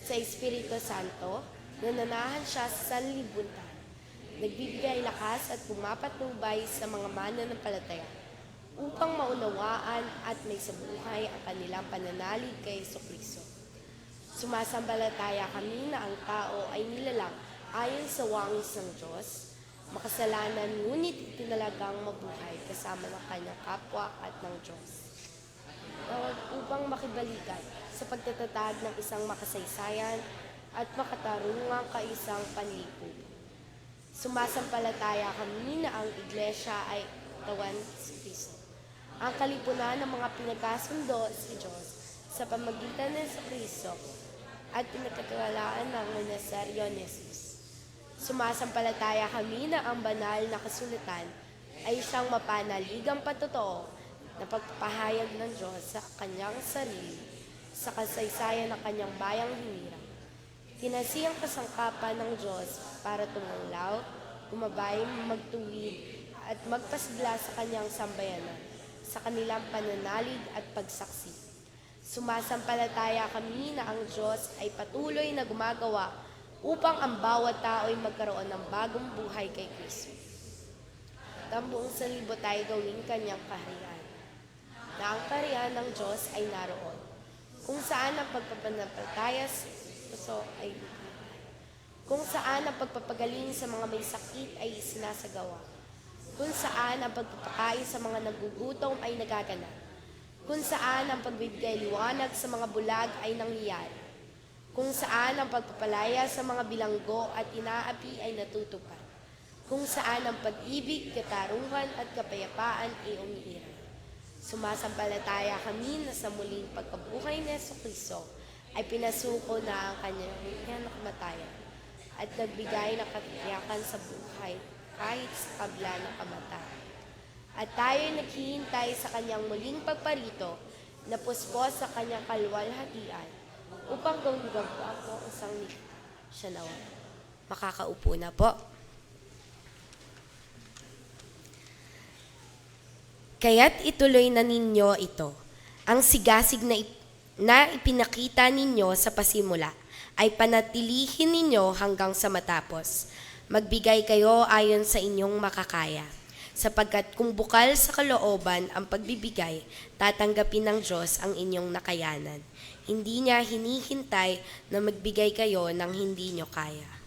Sa Espiritu Santo, nananahan siya sa sanlibutan, nagbibigay lakas at pumapatnubay sa mga mananampalataya upang maunawaan at may sabuhay ang kanilang pananalig kay Jesucristo. Sumasambalataya kami na ang tao ay nilalang ayon sa wangis ng Diyos, makasalanan ngunit itinalagang mabuhay kasama ng kanyang kapwa at ng Diyos. Upang makibalikan sa pagtatatag ng isang makasaysayan at makatarungang kaisang panlipunan. Sumasampalataya kami na ang Iglesia ay katawan si Kristo. Ang kalipunan ng mga pinagkasundo si Diyos sa pamagitan ng Kristo at pinagkatiwalaan ng ministeryo ni Jesus. Sumasampalataya kami na ang banal na kasulatan ay isang mapanaligang patotoo na pagpapahayag ng Diyos sa kanyang sarili, sa kasaysayan ng kanyang bayang hinirang. Tinasiyang kasangkapan ng Diyos para tumanglaw, gumabay, magtuwid, at magpasigla sa kanyang sambayanan, sa kanilang pananalig at pagsaksi. Sumasampalataya kami na ang Diyos ay patuloy na gumagawa upang ang bawat tao ay magkaroon ng bagong buhay kay Kristo. At ang buong sanlibutan ay gawing kanyang kaharian, na ang kaharian ng Diyos ay naroon, kung saan ang pagpapanampalataya ay kung saan ang pagpapagaling sa mga may sakit ay sinasagawa, kung saan ang pagpapakain sa mga nagugutom ay nagaganap, kung saan ang pagbibigay liwanag sa mga bulag ay nangyayari, kung saan ang pagpapalaya sa mga bilanggo at inaapi ay natutupad, kung saan ang pag-ibig, katarungan at kapayapaan ay umiiral. Sumasampalataya kami na sa muling pagkabuhay ni Jesucristo ay pinasuko na ang kanyang kamatayan at nagbigay ng katiyakan sa buhay kahit sa kabila ng kamatayan. At tayo'y naghihintay sa kanyang muling pagparito na puspos sa kanyang kaluwalhatian upang gawin po ang isang siya nawa. Makakaupo na po. Kaya't ituloy na ninyo ito. Ang sigasig na ipinakita ninyo sa pasimula ay panatilihin ninyo hanggang sa matapos. Magbigay kayo ayon sa inyong makakaya. Sapagkat kung bukal sa kalooban ang pagbibigay, tatanggapin ng Diyos ang inyong nakayanan. Hindi niya hinihintay na magbigay kayo ng hindi nyo kaya.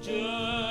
God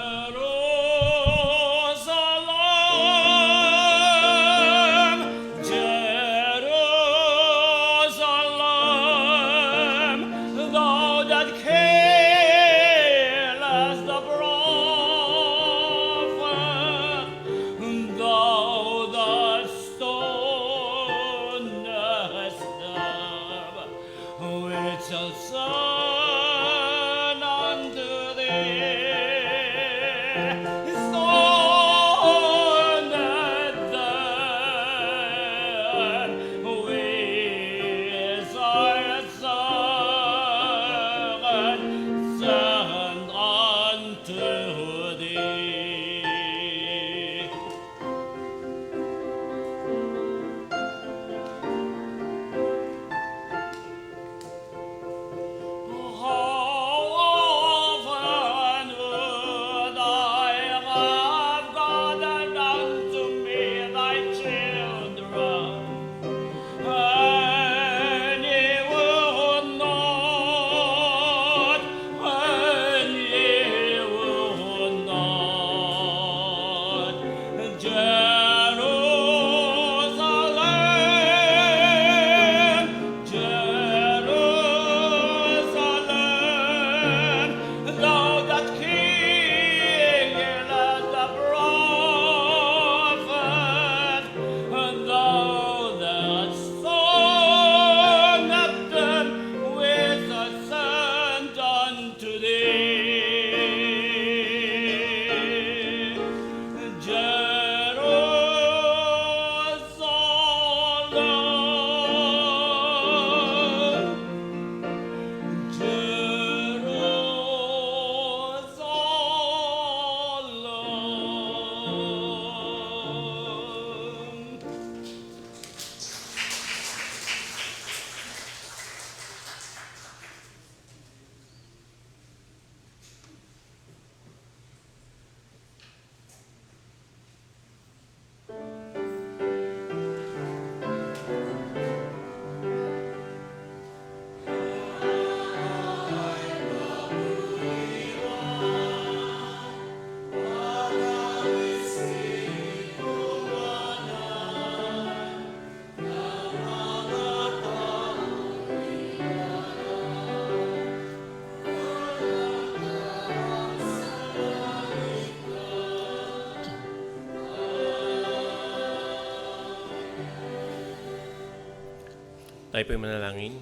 Tayo po'y manalangin.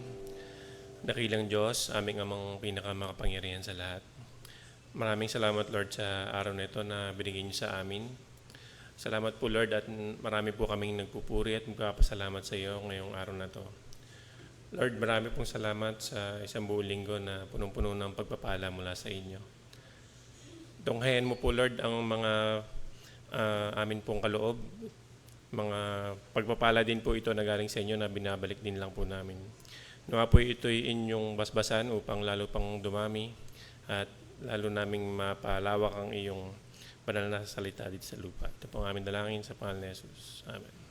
Dakilang Diyos, aming amang pinakamakapangyarihan sa lahat. Maraming salamat, Lord, sa araw na ito na binigay niyo sa amin. Salamat po, Lord, at marami po kaming nagpupuri at magpapasalamat sa iyo ngayong araw na to. Lord, marami pong salamat sa isang buong linggo na punong-puno ng pagpapala mula sa inyo. Tunghayan mo po, Lord, ang mga amin pong kaloob. Mga pagpapala din po ito na galing sa inyo na binabalik din lang po namin. Nawa po ito'y inyong basbasan upang lalo pang dumami at lalo naming mapalawak ang iyong banal na salita dito sa lupa. Ito po ang aming dalangin sa pangalan ni Jesus. Amen.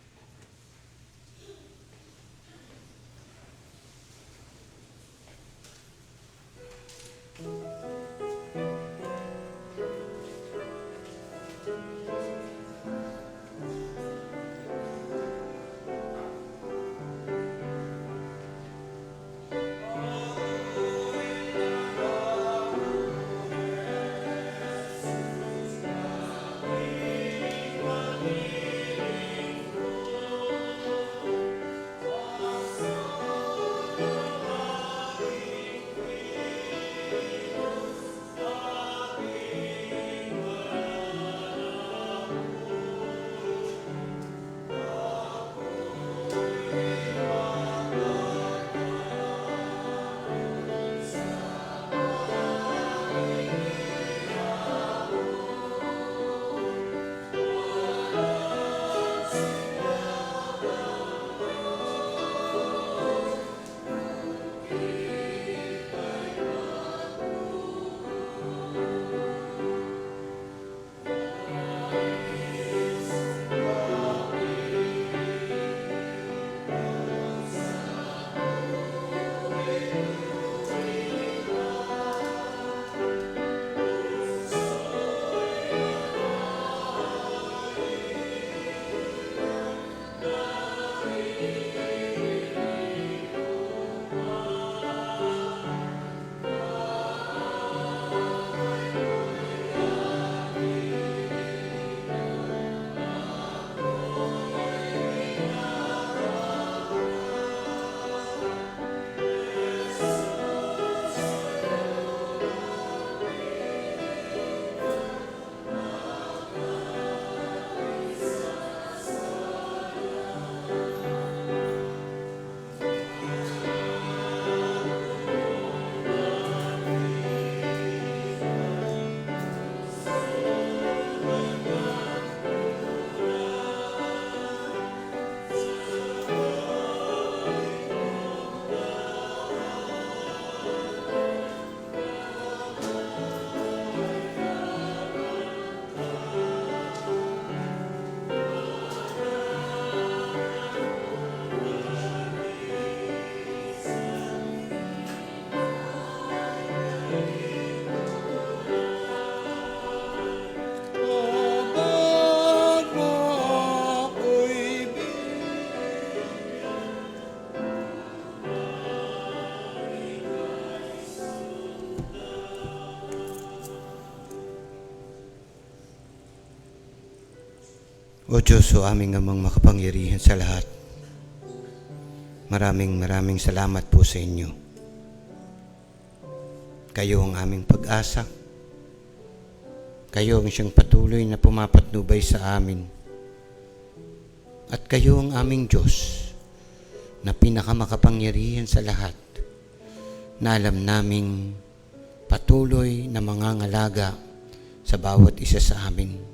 O Diyos, o aming amang makapangyarihan sa lahat, maraming salamat po sa inyo. Kayo ang aming pag-asa. Kayo ang siyang patuloy na pumapatnubay sa amin. At kayo ang aming Diyos na pinakamakapangyarihan sa lahat, na alam naming patuloy na mangangalaga sa bawat isa sa amin.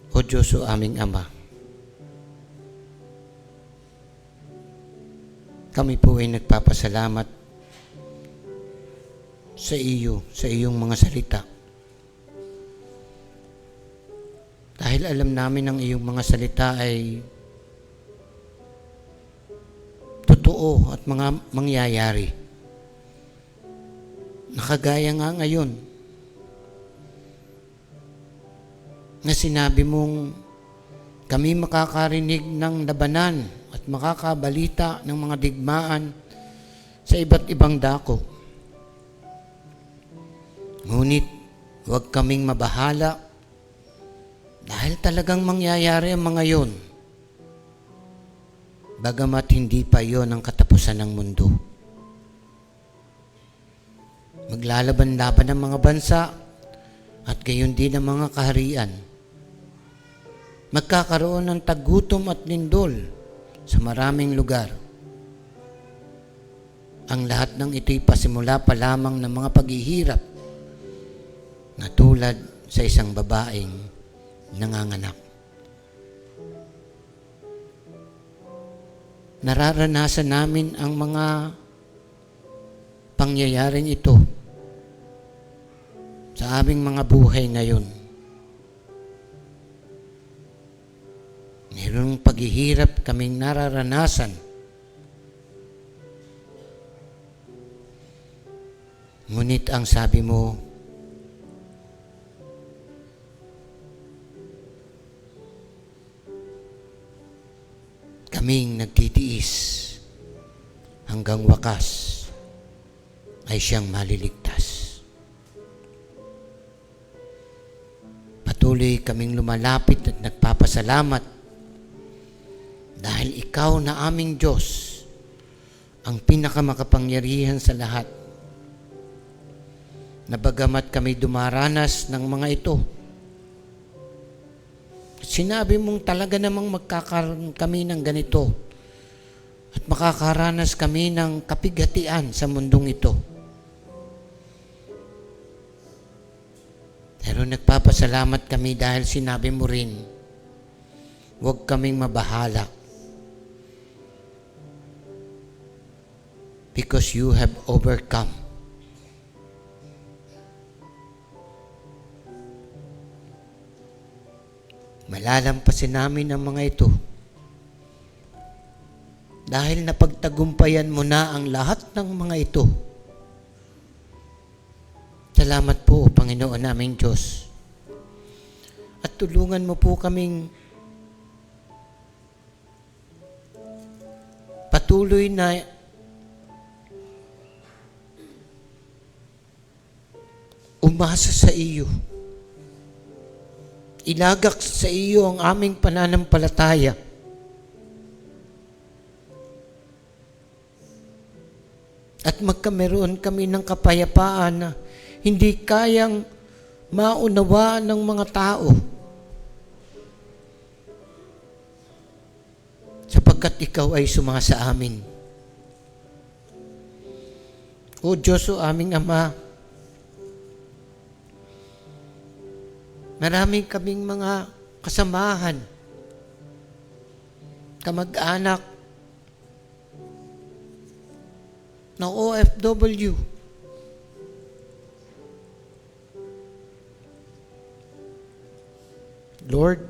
O Diyos, o aming Ama, kami po ay nagpapasalamat sa iyo, sa iyong mga salita. Dahil alam namin ang iyong mga salita ay totoo at mga mangyayari. Nakagaya nga ngayon na sinabi mong kami makakarinig ng labanan at makakabalita ng mga digmaan sa iba't ibang dako. Ngunit huwag kaming mabahala Dahil talagang mangyayari ang mga yon, bagamat hindi pa yon ang katapusan ng mundo. Maglalaban-laban ang mga bansa at gayon din ang mga kaharian. Magkakaroon ng tagutom at lindol sa maraming lugar. Ang lahat ng ito'y pasimula pa lamang ng mga paghihirap na tulad sa isang babaeng nanganganak. Nararanasan namin ang mga pangyayaring ito sa aming mga buhay ngayon. Mayroong paghihirap kaming nararanasan. Ngunit ang sabi mo, kaming nagtitiis hanggang wakas ay siyang maliligtas. Patuloy kaming lumalapit at nagpapasalamat dahil ikaw na aming Diyos, ang pinakamakapangyarihan sa lahat, na bagamat kami dumaranas ng mga ito, sinabi mong talaga namang magkakaroon kami ng ganito at makakaranas kami ng kapighatian sa mundong ito. Pero nagpapasalamat kami dahil sinabi mo rin, huwag kaming mabahala. Because you have overcome. Malalampasin namin ang mga ito dahil napagtagumpayan mo na ang lahat ng mga ito. Salamat po, Panginoon naming Diyos. At tulungan mo po kaming patuloy na umasa sa iyo. Ilagak sa iyo ang aming pananampalataya. At magkameron kami ng kapayapaan na hindi kayang maunawaan ng mga tao. Sapagkat ikaw ay sumasa amin. O Diyos, o aming Ama, marami kaming mga kasamahan, kamag-anak na OFW. Lord,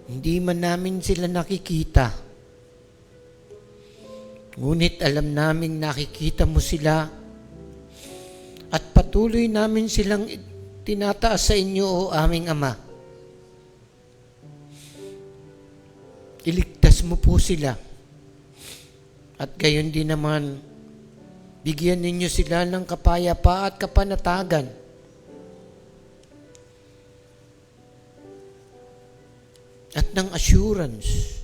hindi man namin sila nakikita, ngunit alam naming nakikita mo sila at patuloy namin silang tinataas sa inyo, o aming Ama. Iligtas mo po sila. At gayon din naman, bigyan ninyo sila ng kapayapaan at kapanatagan. At ng assurance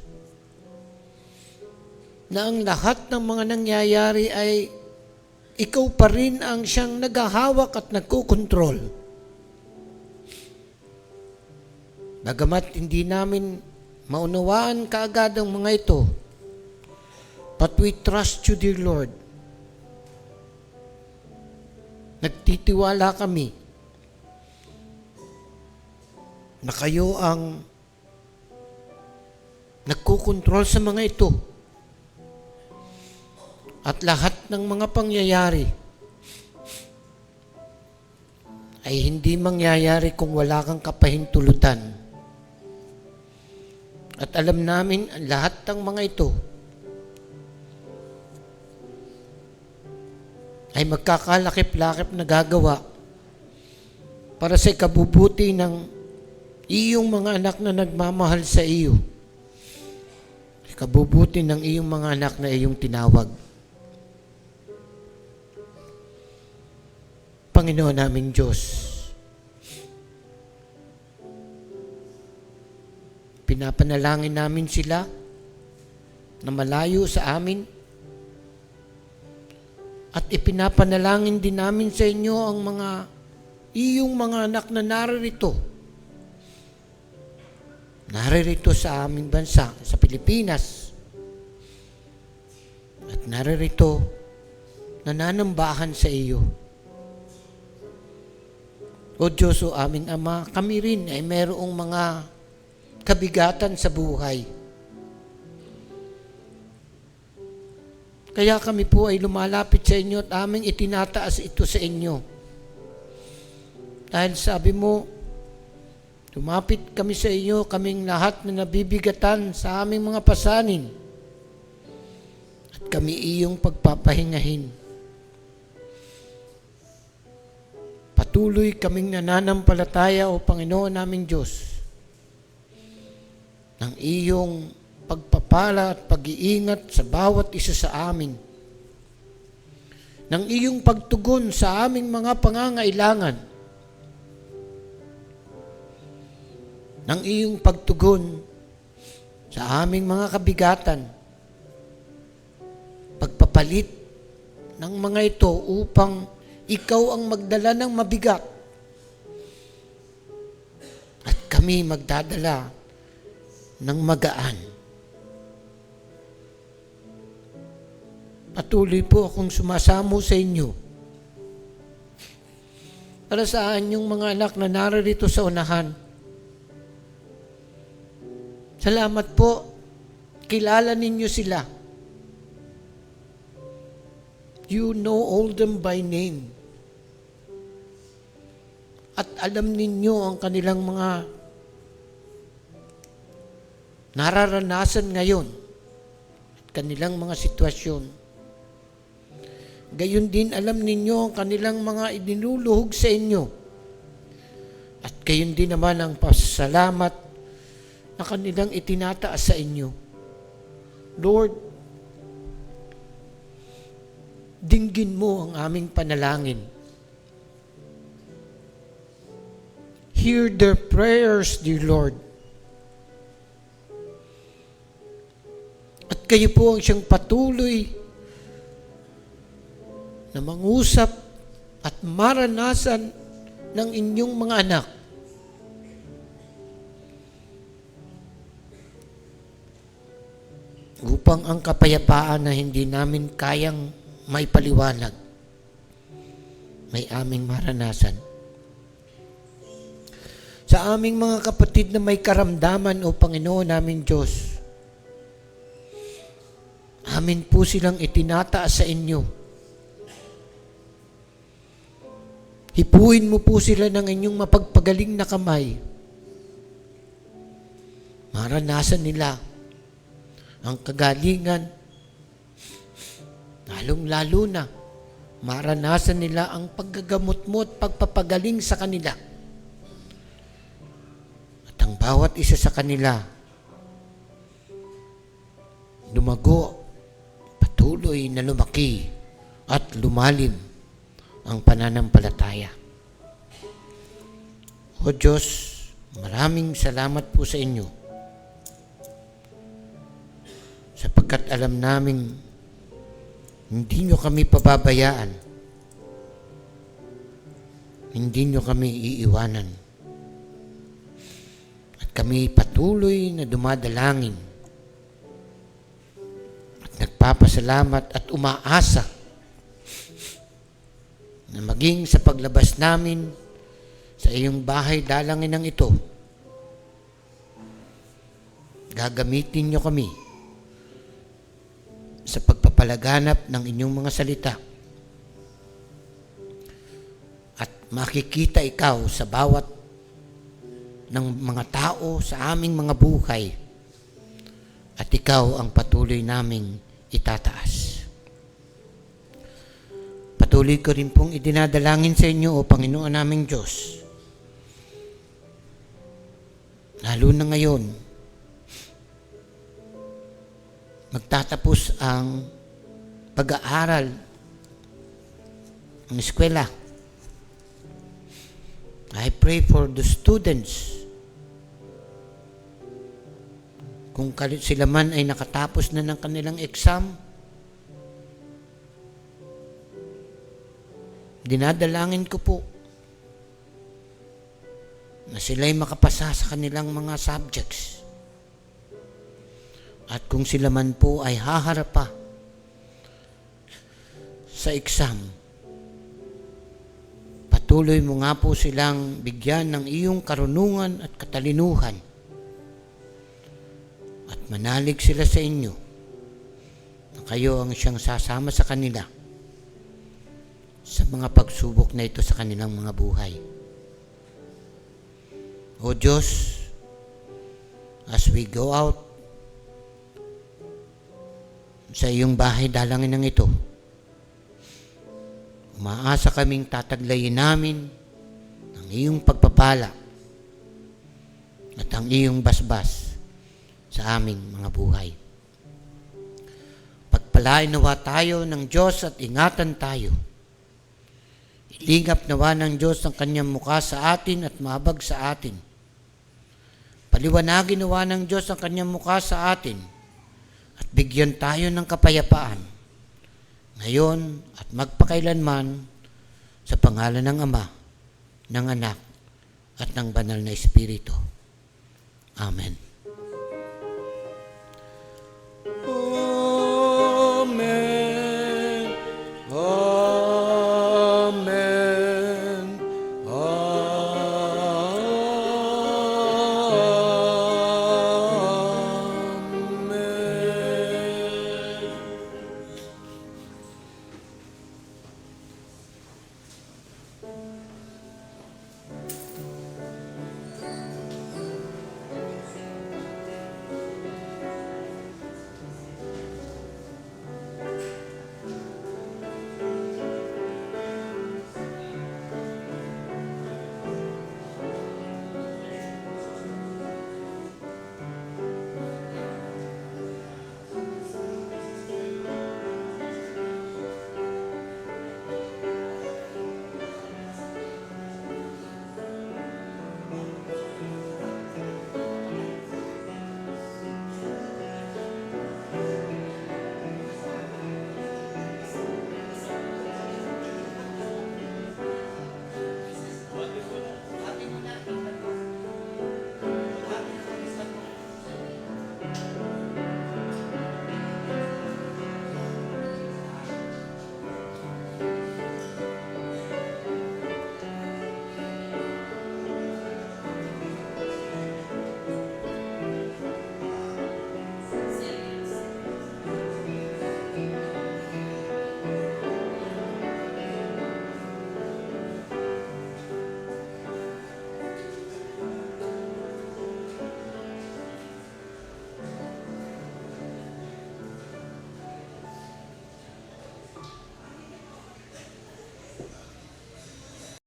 na ang lahat ng mga nangyayari ay ikaw pa rin ang siyang naghahawak at nagkukontrol. Bagamat hindi namin maunawaan kaagad ang mga ito, but we trust you, dear Lord. Nagtitiwala kami na kayo ang nagkukontrol sa mga ito. At lahat ng mga pangyayari ay hindi mangyayari kung wala kang kapahintulutan. At alam namin ang lahat ng mga ito ay magkakalakip-lakip na gagawa para sa ikabubuti ng iyong mga anak na nagmamahal sa iyo. Ikabubuti ng iyong mga anak na iyong tinawag. Panginoon naming Diyos, Pinapanalangin namin sila na malayo sa amin. At ipinapanalangin din namin sa inyo ang iyong mga anak na naririto. Naririto sa aming bansa, sa Pilipinas. At naririto, nananambahan sa iyo. O Diyos, o aming Ama, kami rin ay mayroong mga kabigatan sa buhay. Kaya kami po ay lumalapit sa inyo at aming itinataas ito sa inyo. Dahil sabi mo, lumapit kami sa iyo, kaming lahat na nabibigatan sa aming mga pasanin. At kami iyong pagpapahingahin. Patuloy kaming nananampalataya, O Panginoon naming Diyos, ng iyong pagpapala at pag-iingat sa bawat isa sa amin, ng iyong pagtugon sa aming mga pangangailangan, ng iyong pagtugon sa aming mga kabigatan, pagpapalit ng mga ito upang ikaw ang magdala ng mabigat at kami magdadala ng magaan. Patuloy po akong sumasamo sa inyo para sa inyong mga anak na naririto sa unahan. Salamat po, kilala ninyo sila. You know all them by name. At alam ninyo ang kanilang mga nararanasan ngayon at kanilang mga sitwasyon. Gayon din alam ninyo ang kanilang mga idinuluhog sa inyo. At gayon din naman ang pasasalamat na kanilang itinataas sa inyo. Lord, dinggin mo ang aming panalangin. Hear their prayers, dear Lord. At kayo po ang siyang patuloy na mangusap at maranasan ng inyong mga anak. Upang ang kapayapaan na hindi namin kayang may paliwanag, may aming maranasan. Sa aming mga kapatid na may karamdaman, O Panginoon naming Diyos, amin po silang itinataas sa inyo. Hipuin mo po sila ng inyong mapagpagaling na kamay. Maranasan nila ang kagalingan, lalong-lalo na maranasan nila ang paggagamot mo at pagpapagaling sa kanila. At ang bawat isa sa kanila lumago, patuloy na lumaki at lumalim ang pananampalataya. O Diyos, maraming salamat po sa inyo sapagkat alam naming hindi nyo kami pababayaan, hindi nyo kami iiwanan, at kami patuloy na dumadalangin at nagpapasalamat at umaasa na maging sa paglabas namin sa iyong bahay dalanginang ito, gagamitin nyo kami sa pagpapalaganap ng inyong mga salita at makikita ikaw sa bawat ng mga tao sa aming mga buhay at ikaw ang patuloy naming itataas. Patuloy ko rin pong idinadalangin sa inyo, O Panginoon naming Diyos, lalo na ngayon, magtatapos ang pag-aaral ng eskwela. I pray for the students Kung sila man ay nakatapos na ng kanilang exam, dinadalangin ko po na sila'y makapasa sa kanilang mga subjects. At kung sila man po ay haharap pa sa exam, patuloy mo nga po silang bigyan ng iyong karunungan at katalinuhan. At manalig sila sa inyo na kayo ang siyang sasama sa kanila sa mga pagsubok na ito sa kanilang mga buhay. O Diyos, as we go out sa iyong bahay dalangin ng ito, umaasa kaming tataglayin namin ang iyong pagpapala at ang iyong basbas sa aming mga buhay. Pagpalain nawa tayo ng Diyos at ingatan tayo. Ilingap nawa ng Diyos ang kanyang mukha sa atin at mahabag sa atin. Paliwanagin nawa ng Diyos ang kanyang mukha sa atin at bigyan tayo ng kapayapaan ngayon at magpakailanman sa pangalan ng Ama, ng Anak, at ng Banal na Espiritu. Amen.